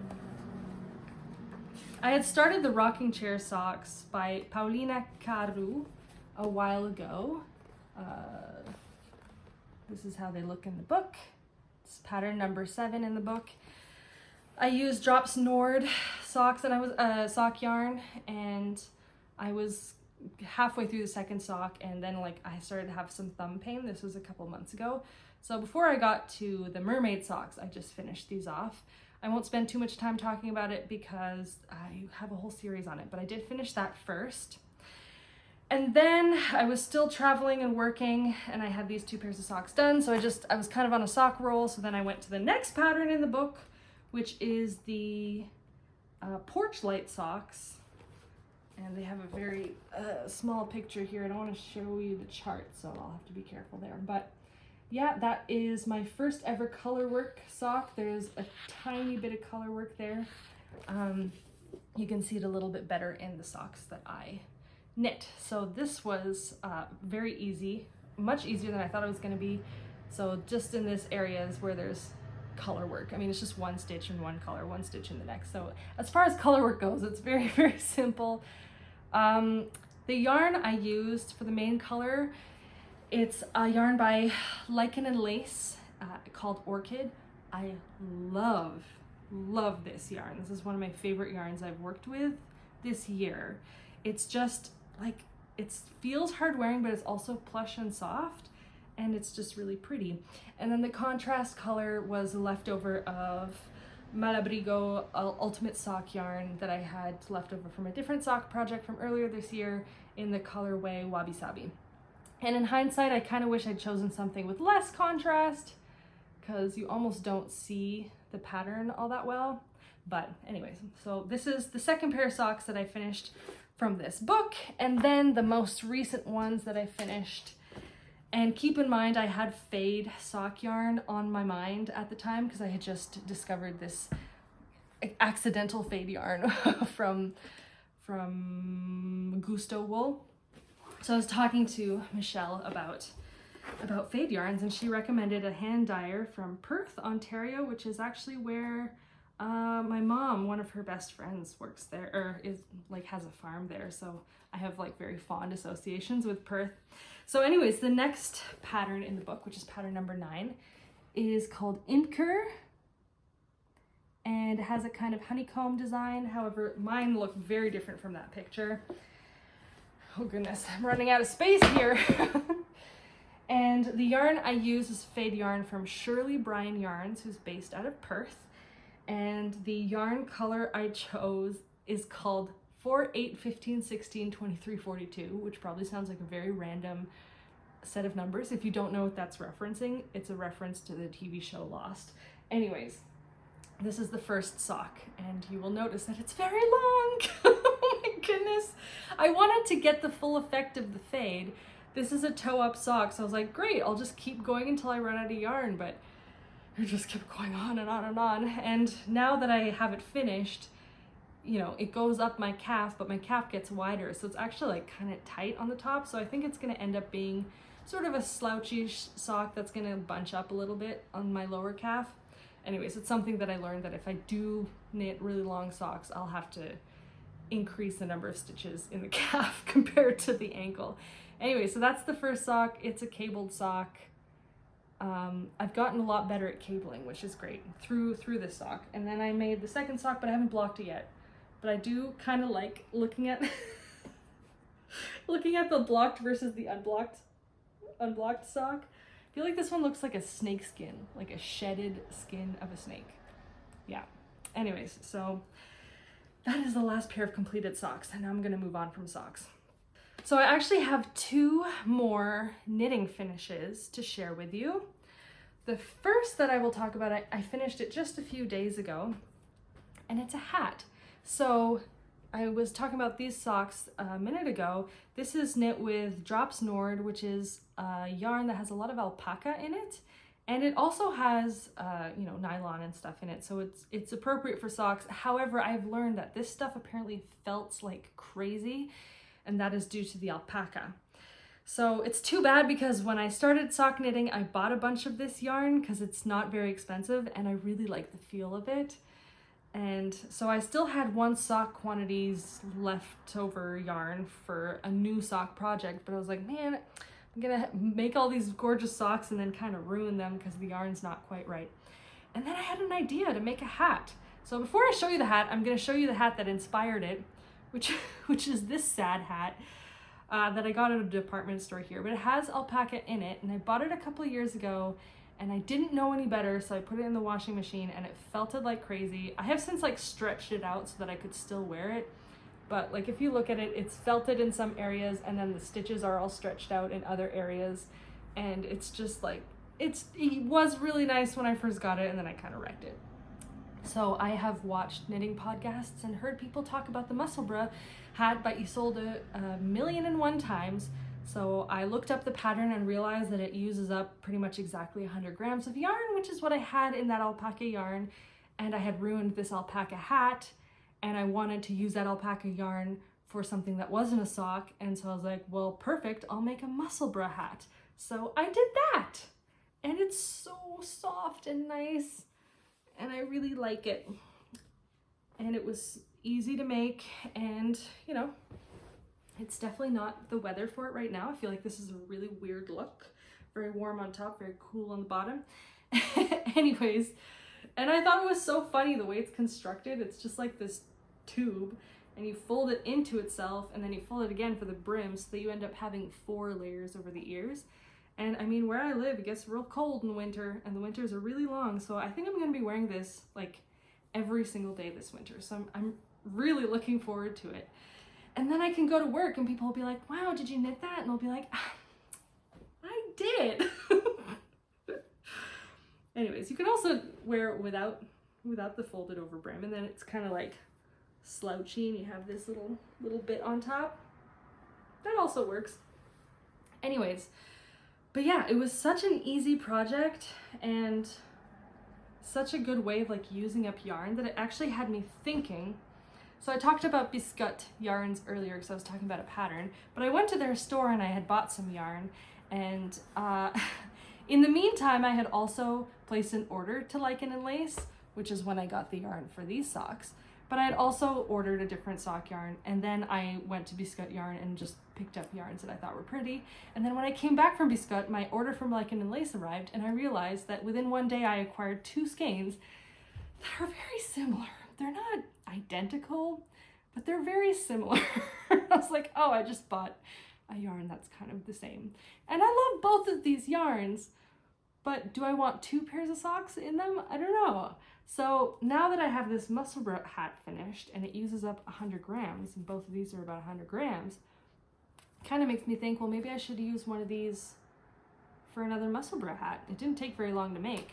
I had started the rocking chair socks by Pauliina Kuunsola a while ago. This is how they look in the book. It's pattern number 7 in the book. I used Drops Nord socks, and I was sock yarn, and I was halfway through the second sock, and then like I started to have some thumb pain. This was a couple months ago. So before I got to the mermaid socks, I just finished these off. I won't spend too much time talking about it because I have a whole series on it, but I did finish that first. And then I was still traveling and working, and I had these 2 pairs of socks done, so I was kind of on a sock roll. So then I went to the next pattern in the book, which is the porch light socks. And they have a very small picture here. I don't want to show you the chart, so I'll have to be careful there. But yeah, that is my first ever color work sock. There's a tiny bit of color work there. You can see it a little bit better in the socks that I knit. So this was very easy, much easier than I thought it was going to be. So just in this area is where there's color work. I mean, it's just one stitch in one color, one stitch in the next. So as far as color work goes, it's very, very simple. The yarn I used for the main color, it's a yarn by Lichen and Lace called Orchid. I love this yarn. This is one of my favorite yarns I've worked with this year. It's just like, it feels hard wearing, but it's also plush and soft, and it's just really pretty. And then the contrast color was a leftover of Malabrigo Ultimate Sock yarn that I had left over from a different sock project from earlier this year in the colorway Wabi Sabi. And in hindsight, I kind of wish I'd chosen something with less contrast, because you almost don't see the pattern all that well. But anyways, so this is the second pair of socks that I finished from this book, and then the most recent ones that I finished. And keep in mind, I had fade sock yarn on my mind at the time because I had just discovered this accidental fade yarn from Gusto Wool. So I was talking to Michelle about fade yarns, and she recommended a hand dyer from Perth, Ontario, which is actually where my mom, one of her best friends, works there, or has a farm there. So I have like very fond associations with Perth. So anyways, the next pattern in the book, which is pattern number 9, is called Imker, and it has a kind of honeycomb design. However, mine look very different from that picture. Oh goodness, I'm running out of space here. And the yarn I use is fade yarn from Shirley Bryan Yarns, who's based out of Perth. And the yarn color I chose is called 4, 8, 15, 16, 23, 42, which probably sounds like a very random set of numbers. If you don't know what that's referencing, it's a reference to the TV show Lost. Anyways, this is the first sock, and you will notice that it's very long. Oh my goodness. I wanted to get the full effect of the fade. This is a toe-up sock, so I was like, great, I'll just keep going until I run out of yarn, but it just kept going on and on and on. And now that I have it finished, you know, it goes up my calf, but my calf gets wider, so it's actually like kind of tight on the top. So I think it's going to end up being sort of a slouchy sock that's going to bunch up a little bit on my lower calf. Anyways, it's something that I learned, that if I do knit really long socks, I'll have to increase the number of stitches in the calf compared to the ankle. Anyway, so that's the first sock. It's a cabled sock. I've gotten a lot better at cabling, which is great, through this sock. And then I made the second sock, but I haven't blocked it yet. But I do kind of like looking at the blocked versus the unblocked sock. I feel like this one looks like a snake skin, like a shedded skin of a snake. Yeah. Anyways, so that is the last pair of completed socks, and now I'm gonna move on from socks. So I actually have 2 more knitting finishes to share with you. The first that I will talk about, I finished it just a few days ago, and it's a hat. So I was talking about these socks a minute ago. This is knit with Drops Nord, which is a yarn that has a lot of alpaca in it. And it also has, you know, nylon and stuff in it. So it's appropriate for socks. However, I've learned that this stuff apparently felts like crazy, and that is due to the alpaca. So it's too bad, because when I started sock knitting, I bought a bunch of this yarn because it's not very expensive and I really like the feel of it. And so I still had 1 sock quantities leftover yarn for a new sock project, but I was like, man, I'm gonna make all these gorgeous socks and then kind of ruin them because the yarn's not quite right. And then I had an idea to make a hat. So before I show you the hat, I'm gonna show you the hat that inspired it, which is this sad hat that I got at a department store here, but it has alpaca in it, and I bought it a couple of years ago, and I didn't know any better, so I put it in the washing machine, and it felted like crazy. I have since like stretched it out so that I could still wear it, but like if you look at it, it's felted in some areas, and then the stitches are all stretched out in other areas, and it's just like, it was really nice when I first got it, and then I kind of wrecked it. So I have watched knitting podcasts and heard people talk about the Musselburgh hat by Isolde 1,000,001 times. So I looked up the pattern and realized that it uses up pretty much exactly 100 grams of yarn, which is what I had in that alpaca yarn. And I had ruined this alpaca hat, and I wanted to use that alpaca yarn for something that wasn't a sock. And so I was like, well, perfect, I'll make a Musselburgh hat. So I did that, and it's so soft and nice, and I really like it. And it was easy to make, and you know, it's definitely not the weather for it right now. I feel like this is a really weird look. Very warm on top, very cool on the bottom. Anyways, and I thought it was so funny the way it's constructed. It's just like this tube, and you fold it into itself, and then you fold it again for the brim, so that you end up having 4 layers over the ears. And I mean, where I live, it gets real cold in winter, and the winters are really long, so I think I'm gonna be wearing this like every single day this winter. So I'm really looking forward to it. And then I can go to work and people will be like, wow, did you knit that? And I'll be like, I did. Anyways, you can also wear it without the folded over brim, and then it's kind of like slouchy and you have this little bit on top. That also works. Anyways, but yeah, it was such an easy project and such a good way of like using up yarn that it actually had me thinking. So I talked about Biscuit yarns earlier because I was talking about a pattern, but I went to their store and I had bought some yarn, and in the meantime I had also placed an order to Lichen and Lace, which is when I got the yarn for these socks. But I had also ordered a different sock yarn, and then I went to Biscuit yarn and just picked up yarns that I thought were pretty. And then when I came back from Biscuit, my order from Lichen and Lace arrived, and I realized that within one day I acquired 2 skeins that are very similar. They're not identical, but they're very similar. I was like, oh, I just bought a yarn that's kind of the same. And I love both of these yarns, but do I want 2 pairs of socks in them? I don't know. So now that I have this Musselburgh hat finished, and it uses up 100 grams, and both of these are about 100 grams, kind of makes me think, well, maybe I should use one of these for another Musselburgh hat. It didn't take very long to make.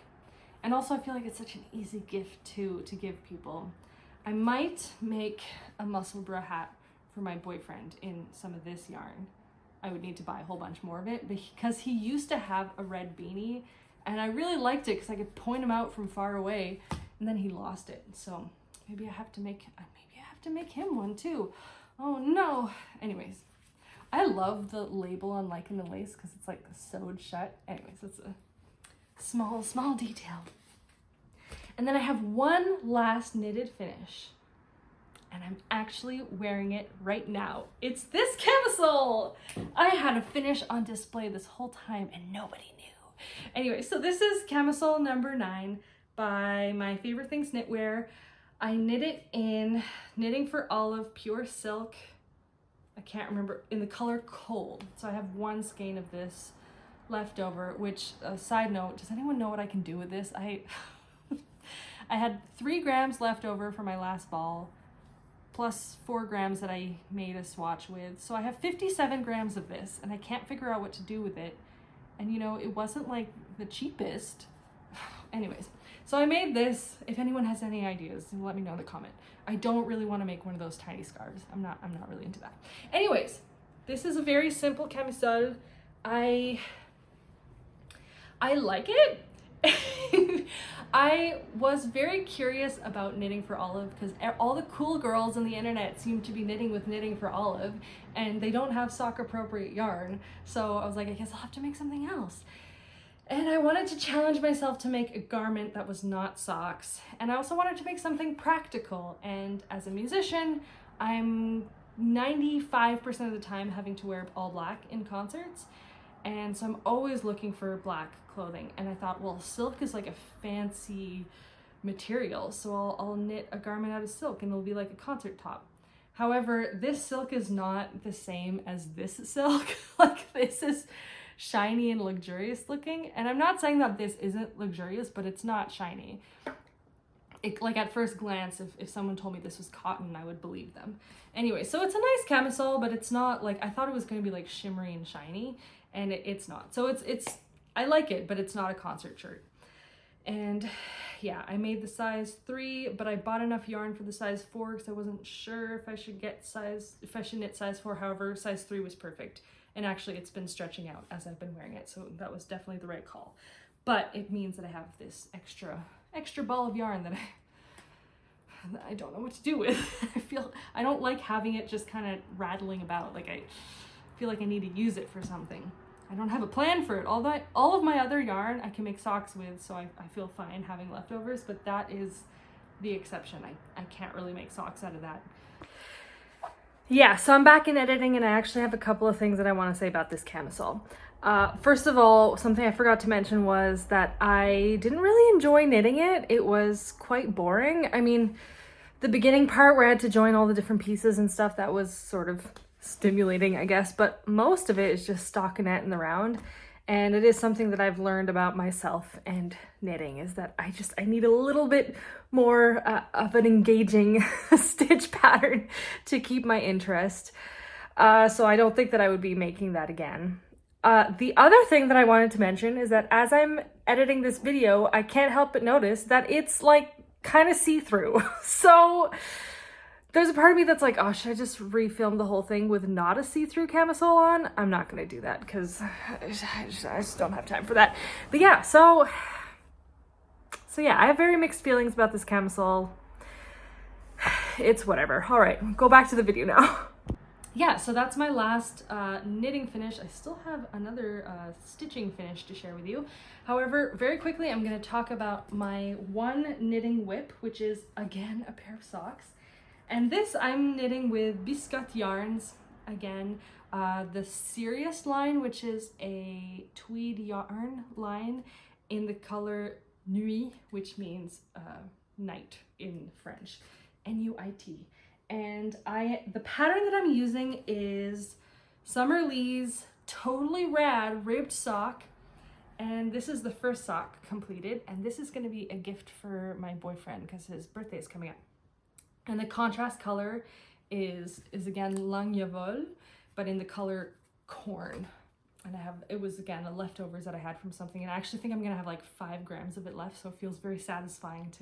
And also I feel like it's such an easy gift to give people. I might make a Musselburgh hat for my boyfriend in some of this yarn. I would need to buy a whole bunch more of it, because he used to have a red beanie, and I really liked it because I could point him out from far away, and then he lost it. So maybe I have to make him one too. Oh no. Anyways, I love the label on Lichen and Lace because it's like sewed shut. Anyways, it's a small detail. And then I have one last knitted finish, and I'm actually wearing it right now. It's this camisole. I had a finish on display this whole time and nobody knew. Anyway, so this is camisole number 9 by My Favorite Things Knitwear. I knit it in Knitting for Olive pure silk. I can't remember, in the color Cold. So I have 1 skein of this left over, which, side note, does anyone know what I can do with this? I had 3 grams left over for my last ball, plus 4 grams that I made a swatch with. So I have 57 grams of this, and I can't figure out what to do with it. And you know, it wasn't like the cheapest. Anyways, so I made this. If anyone has any ideas, let me know in the comment. I don't really want to make one of those tiny scarves. I'm not really into that. Anyways, this is a very simple camisole. I like it. I was very curious about Knitting for Olive because all the cool girls on the internet seem to be knitting with Knitting for Olive, and they don't have sock appropriate yarn. So I was like, I guess I'll have to make something else. And I wanted to challenge myself to make a garment that was not socks. And I also wanted to make something practical. And as a musician, I'm 95% of the time having to wear all black in concerts. And so I'm always looking for black clothing. And I thought, well, silk is like a fancy material, so I'll knit a garment out of silk and it'll be like a concert top. However, this silk is not the same as this silk. Like, this is shiny and luxurious looking. And I'm not saying that this isn't luxurious, but it's not shiny. Like at first glance, if someone told me this was cotton, I would believe them. Anyway, so it's a nice camisole, but it's not like, I thought it was going to be like shimmery and shiny, and it's not. So it's I like it, but it's not a concert shirt. And yeah, I made the size 3, but I bought enough yarn for the size 4 because I wasn't sure if I should knit size 4. However, size 3 was perfect. And actually it's been stretching out as I've been wearing it. So that was definitely the right call. But it means that I have this extra ball of yarn that I don't know what to do with. I don't like having it just kind of rattling about. Like I feel like I need to use it for something. I don't have a plan for it. All of my other yarn I can make socks with, so I feel fine having leftovers, but that is the exception. I can't really make socks out of that. Yeah, so I'm back in editing and I actually have a couple of things that I want to say about this camisole. First of all, something I forgot to mention was that I didn't really enjoy knitting it. It was quite boring. I mean, the beginning part where I had to join all the different pieces and stuff, that was sort of stimulating, I guess, but most of it is just stockinette in the round. And it is something that I've learned about myself and knitting, is that I need a little bit more of an engaging stitch pattern to keep my interest. So I don't think that I would be making that again. The other thing that I wanted to mention is that as I'm editing this video, I can't help but notice that it's like kind of see-through. So there's a part of me that's like, oh, should I just refilm the whole thing with not a see-through camisole on? I'm not going to do that because I just don't have time for that. But yeah, so yeah, I have very mixed feelings about this camisole. It's whatever. All right, go back to the video now. Yeah, so that's my last knitting finish. I still have another stitching finish to share with you. However, very quickly, I'm going to talk about my one knitting whip, which is, again, a pair of socks. And this I'm knitting with Biscuit yarns, again, the Serious line, which is a tweed yarn line in the color Nuit, which means night in French, N-U-I-T. And the pattern that I'm using is Summer Lee's Totally Rad Ribbed Sock. And this is the first sock completed. And this is going to be a gift for my boyfriend because his birthday is coming up. And the contrast color is again Langue Vol, but in the color Corn. And it was again a leftovers that I had from something. And I actually think I'm going to have like 5 grams of it left. So it feels very satisfying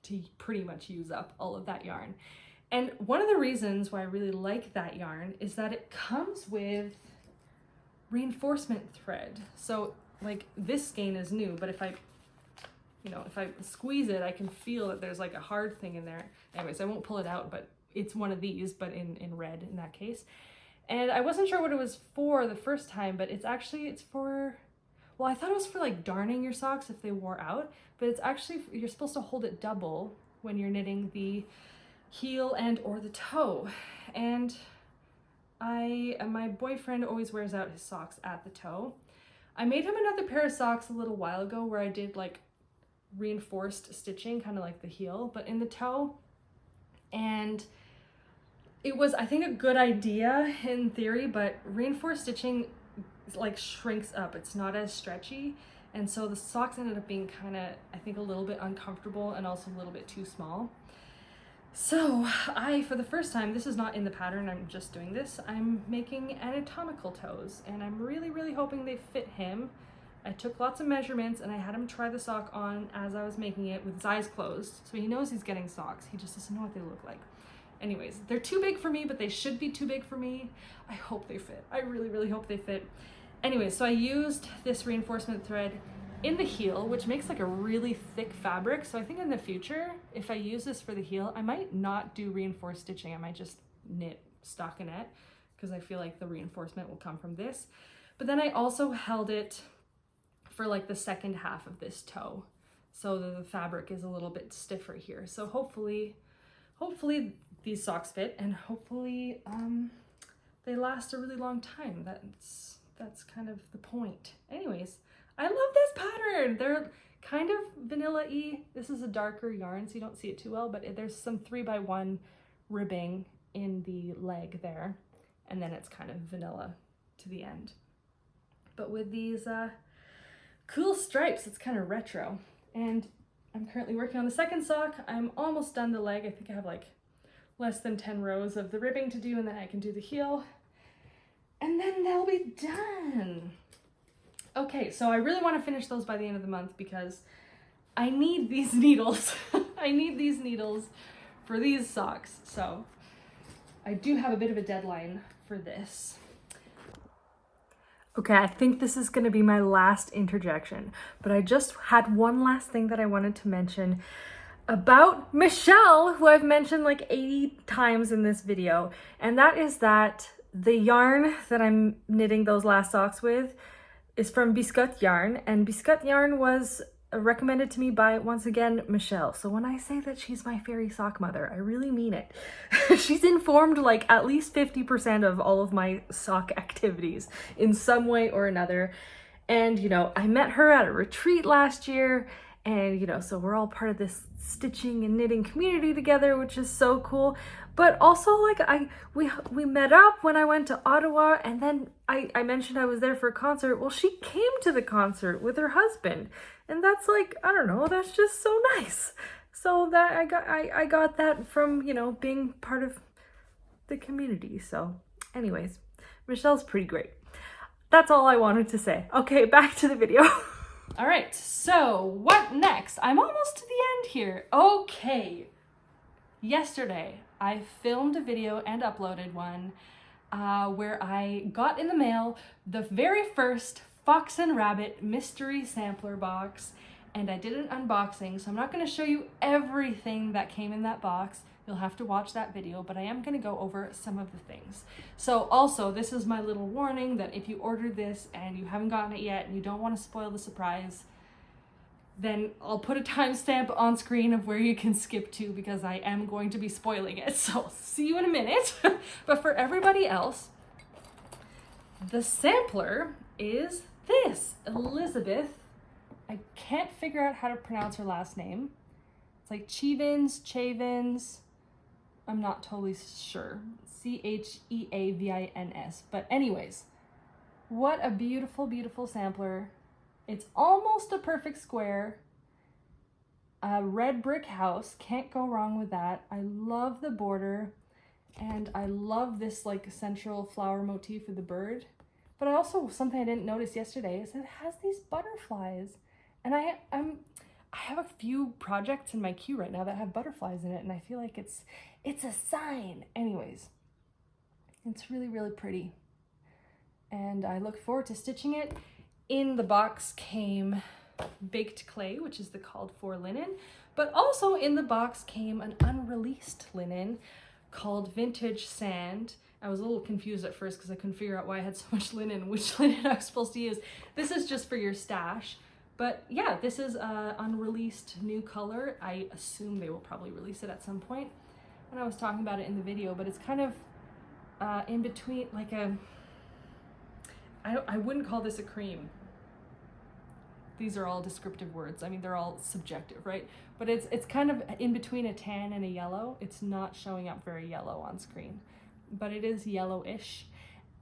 to pretty much use up all of that yarn. And one of the reasons why I really like that yarn is that it comes with reinforcement thread. So like this skein is new, but if I squeeze it, I can feel that there's like a hard thing in there. Anyways, I won't pull it out, but it's one of these, but in red in that case. And I wasn't sure what it was for the first time, but it's for, well, I thought it was for like darning your socks if they wore out, but it's actually, you're supposed to hold it double when you're knitting the heel and or the toe. And my boyfriend always wears out his socks at the toe. I made him another pair of socks a little while ago where I did like reinforced stitching, kind of like the heel, but in the toe. And it was, I think, a good idea in theory, but reinforced stitching like shrinks up. It's not as stretchy. And so the socks ended up being kind of, I think, a little bit uncomfortable and also a little bit too small. So for the first time, this is not in the pattern, I'm just doing this, I'm making anatomical toes, and I'm really, really hoping they fit him. I took lots of measurements and I had him try the sock on as I was making it with his eyes closed. So he knows he's getting socks. He just doesn't know what they look like. Anyways, they're too big for me, but they should be too big for me. I hope they fit. I really, really hope they fit. Anyways, so I used this reinforcement thread in the heel, which makes like a really thick fabric. So I think in the future, if I use this for the heel, I might not do reinforced stitching. I might just knit stockinette because I feel like the reinforcement will come from this. But then I also held it for like the second half of this toe, so the fabric is a little bit stiffer here. So hopefully these socks fit, and hopefully they last a really long time. That's kind of the point. Anyways, I love this pattern. They're kind of vanilla-y. This is a darker yarn, so you don't see it too well, but there's some 3x1 ribbing in the leg there, and then it's kind of vanilla to the end. But with these cool stripes, it's kind of retro. And I'm currently working on the second sock. I'm almost done the leg. I think I have like less than 10 rows of the ribbing to do, and then I can do the heel. And then they'll be done. Okay, so I really want to finish those by the end of the month because I need these needles. I need these needles for these socks. So I do have a bit of a deadline for this. Okay, I think this is going to be my last interjection, but I just had one last thing that I wanted to mention. about Michelle, who I've mentioned like 80 times in this video, and that is that the yarn that I'm knitting those last socks with is from Biscuit Yarn, and Biscuit Yarn was recommended to me by, once again, Michelle. So when I say that she's my fairy sock mother, I really mean it. She's informed like at least 50% of all of my sock activities in some way or another. And, you know, I met her at a retreat last year, and, you know, so we're all part of this stitching and knitting community together, which is so cool. But also, like, we met up when I went to Ottawa, and then I mentioned I was there for a concert. Well, she came to the concert with her husband, and that's like, I don't know, that's just so nice. So that I got that from, you know, being part of the community. So anyways, Michelle's pretty great. That's all I wanted to say. Okay, back to the video. All right, so what next? I'm almost to the end here. Okay, yesterday I filmed a video and uploaded one where I got in the mail the very first Fox and Rabbit mystery sampler box, and I did an unboxing, so I'm not going to show you everything that came in that box. You'll have to watch that video, but I am going to go over some of the things. So also, this is my little warning that if you ordered this and you haven't gotten it yet and you don't want to spoil the surprise, then I'll put a timestamp on screen of where you can skip to, because I am going to be spoiling it. So see you in a minute. But for everybody else, the sampler is this, Elizabeth. I can't figure out how to pronounce her last name. It's like Chavins. I'm not totally sure. Cheavins. But anyways, what a beautiful, beautiful sampler. It's almost a perfect square. A red brick house. Can't go wrong with that. I love the border. And I love this like central flower motif of the bird. But I also, something I didn't notice yesterday is it has these butterflies. And I have a few projects in my queue right now that have butterflies in it, and I feel like it's a sign. Anyways, it's really, really pretty. And I look forward to stitching it. In the box came baked clay, which is the called for linen, but also in the box came an unreleased linen called Vintage Sand. I was a little confused at first because I couldn't figure out why I had so much linen, which linen I was supposed to use. This is just for your stash. But yeah, this is an unreleased new color. I assume they will probably release it at some point. And I was talking about it in the video, but it's kind of in between, like I wouldn't call this a cream. These are all descriptive words. I mean, they're all subjective, right? But it's kind of in between a tan and a yellow. It's not showing up very yellow on screen, but it is yellowish,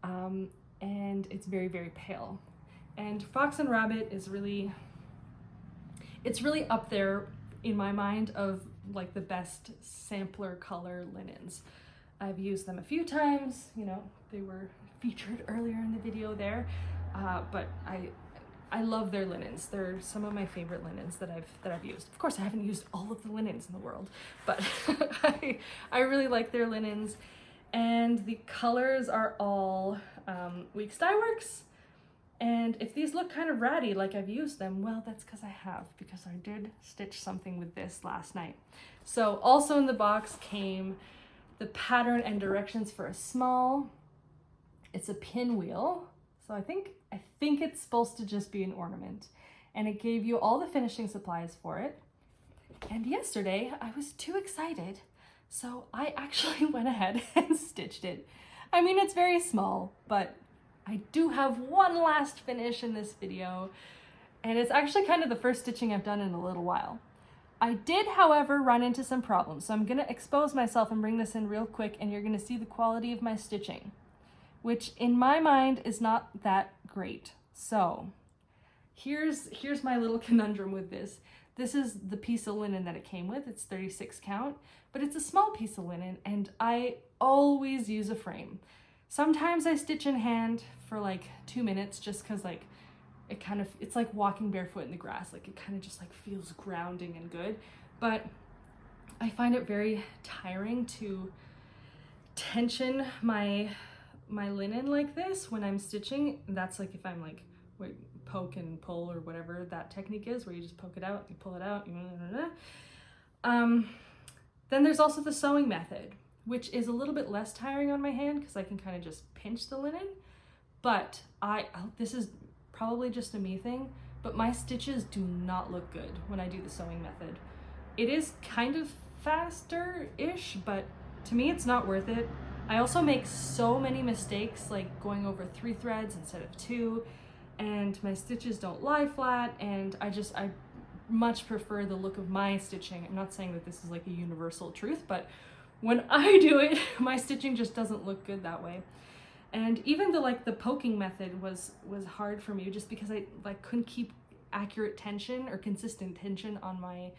and it's very, very pale. And Fox and Rabbit is really, it's really up there in my mind of like the best sampler color linens. I've used them a few times, you know, they were featured earlier in the video there, but I love their linens. They're some of my favorite linens that I've used. Of course, I haven't used all of the linens in the world, but I really like their linens. And the colors are all Weeks Dye Works. And if these look kind of ratty, like I've used them, well, that's because I did stitch something with this last night. So also in the box came the pattern and directions for a small. It's a pinwheel. So I think it's supposed to just be an ornament. And it gave you all the finishing supplies for it. And yesterday I was too excited, so I actually went ahead and stitched it. I mean, it's very small, but I do have one last finish in this video, and it's actually kind of the first stitching I've done in a little while. I did, however, run into some problems, so I'm going to expose myself and bring this in real quick, and you're going to see the quality of my stitching, which in my mind is not that great. So here's my little conundrum with this. This is the piece of linen that it came with. It's 36 count, but it's a small piece of linen, and I always use a frame. Sometimes I stitch in hand for like 2 minutes just because like it's like walking barefoot in the grass. Like it kind of just like feels grounding and good. But I find it very tiring to tension my linen like this when I'm stitching. That's like if I'm like poke and pull or whatever that technique is, where you just poke it out, you pull it out. Then there's also the sewing method, which is a little bit less tiring on my hand because I can kind of just pinch the linen. But this is probably just a me thing, but my stitches do not look good when I do the sewing method. It is kind of faster-ish, but to me it's not worth it. I also make so many mistakes, like going over 3 threads instead of 2, and my stitches don't lie flat, and I much prefer the look of my stitching. I'm not saying that this is like a universal truth, but when I do it, my stitching just doesn't look good that way. And even the poking method was hard for me just because I couldn't keep accurate tension or consistent tension on my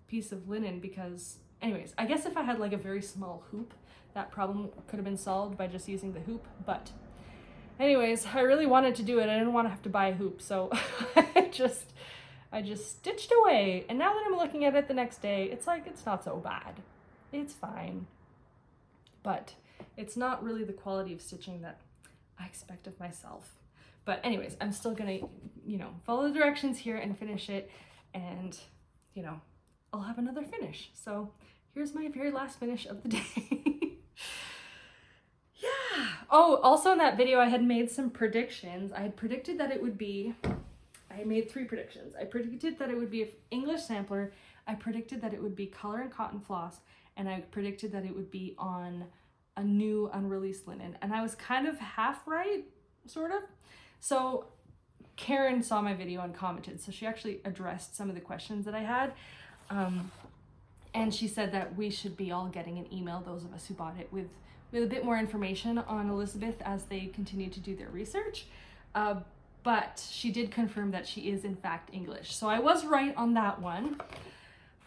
piece of linen because, anyways, I guess if I had like a very small hoop, that problem could have been solved by just using the hoop. But anyways, I really wanted to do it. I didn't want to have to buy a hoop, so I just stitched away. And now that I'm looking at it the next day, it's like, it's not so bad. It's fine. But it's not really the quality of stitching that I expect of myself. But anyways, I'm still gonna, follow the directions here and finish it, and, I'll have another finish. So here's my very last finish of the day. Yeah. Oh, also in that video, I had made some predictions. I had predicted that it would be, I made 3 predictions. I predicted that it would be an English sampler. I predicted that it would be color and cotton floss, and I predicted that it would be on a new unreleased linen. And I was kind of half right, sort of. So Karen saw my video and commented, so she actually addressed some of the questions that I had. And she said that we should be all getting an email, those of us who bought it, with a bit more information on Elizabeth as they continue to do their research. But she did confirm that she is in fact English. So I was right on that one.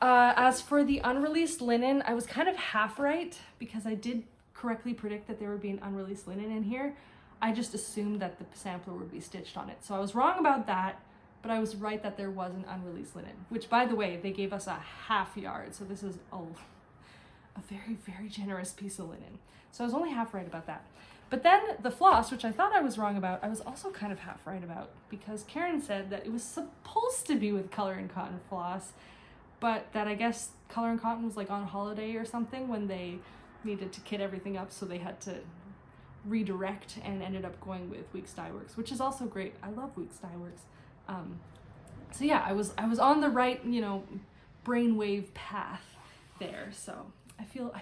As for the unreleased linen, I was kind of half right because I did correctly predict that there would be an unreleased linen in here. I just assumed that the sampler would be stitched on it. So I was wrong about that, but I was right that there was an unreleased linen, which, by the way, they gave us a half yard. So this is a very, very generous piece of linen. So I was only half right about that. But then the floss, which I thought I was wrong about, I was also kind of half right about, because Karen said that it was supposed to be with color and cotton floss, but that I guess color and cotton was like on holiday or something when they needed to kit everything up, so they had to redirect and ended up going with Weeks Dye Works, which is also great. I love Weeks Dye Works. So yeah, I was on the right, brainwave path there. So I feel,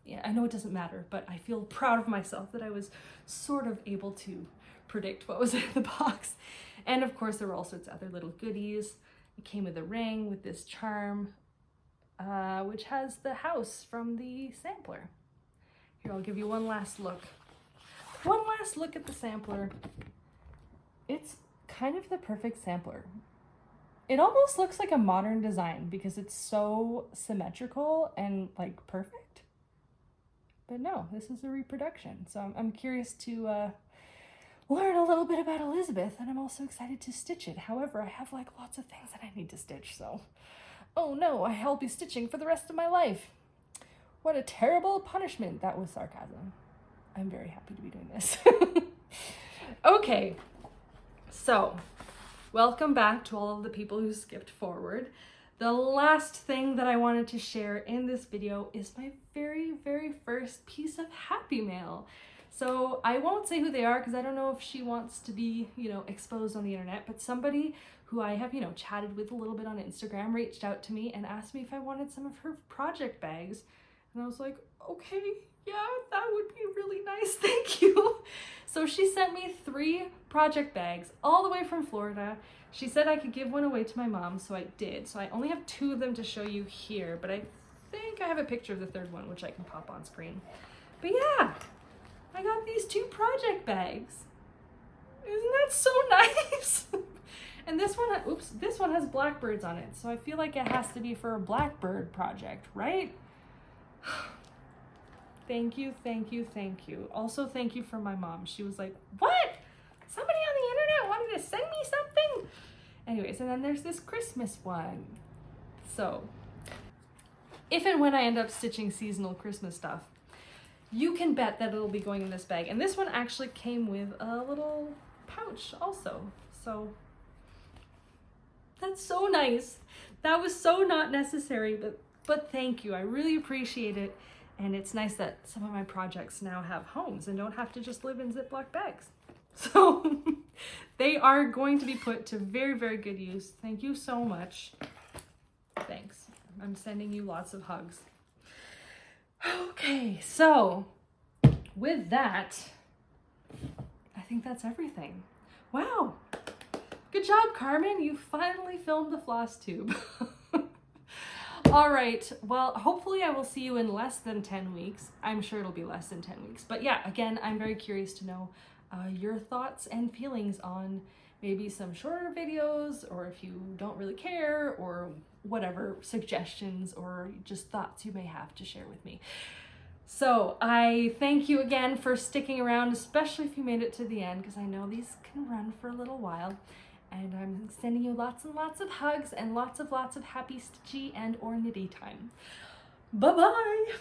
yeah, I know it doesn't matter, but I feel proud of myself that I was sort of able to predict what was in the box. And of course, there were all sorts of other little goodies. It came with a ring with this charm, which has the house from the sampler. Here, I'll give you one last look. One last look at the sampler. It's kind of the perfect sampler. It almost looks like a modern design because it's so symmetrical and like perfect. But no, this is a reproduction. So I'm curious to learn a little bit about Elizabeth, and I'm also excited to stitch it. However, I have like lots of things that I need to stitch, so oh no, I'll be stitching for the rest of my life. What a terrible punishment. That was sarcasm. I'm very happy to be doing this. Okay, so welcome back to all of the people who skipped forward. The last thing that I wanted to share in this video is my very, very first piece of Happy Mail. So I won't say who they are because I don't know if she wants to be, exposed on the internet, but somebody who I have, chatted with a little bit on Instagram reached out to me and asked me if I wanted some of her project bags. And I was like, okay, yeah, that would be really nice, thank you. So she sent me 3 project bags all the way from Florida. She said I could give one away to my mom, so I did. So I only have 2 of them to show you here, but I think I have a picture of the 3rd one, which I can pop on screen. But yeah, I got these 2 project bags. Isn't that so nice? And this one, this one has blackbirds on it, so I feel like it has to be for a blackbird project, right? Thank you, thank you, thank you. Also, thank you for my mom. She was like, what? Somebody on the internet wanted to send me something? Anyways, and then there's this Christmas one. So, if and when I end up stitching seasonal Christmas stuff, you can bet that it'll be going in this bag. And this one actually came with a little pouch also. So, that's so nice. That was so not necessary, but but thank you. I really appreciate it. And it's nice that some of my projects now have homes and don't have to just live in Ziploc bags. So they are going to be put to very, very good use. Thank you so much. Thanks. I'm sending you lots of hugs. Okay, so with that, I think that's everything. Wow. Good job, Carmen. You finally filmed the Flosstube. All right, well, hopefully I will see you in less than 10 weeks. I'm sure it'll be less than 10 weeks. But yeah, again, I'm very curious to know your thoughts and feelings on maybe some shorter videos, or if you don't really care, or whatever suggestions or just thoughts you may have to share with me. So I thank you again for sticking around, especially if you made it to the end, because I know these can run for a little while. And I'm sending you lots and lots of hugs and lots of happy stitchy and or knitty time. Bye-bye!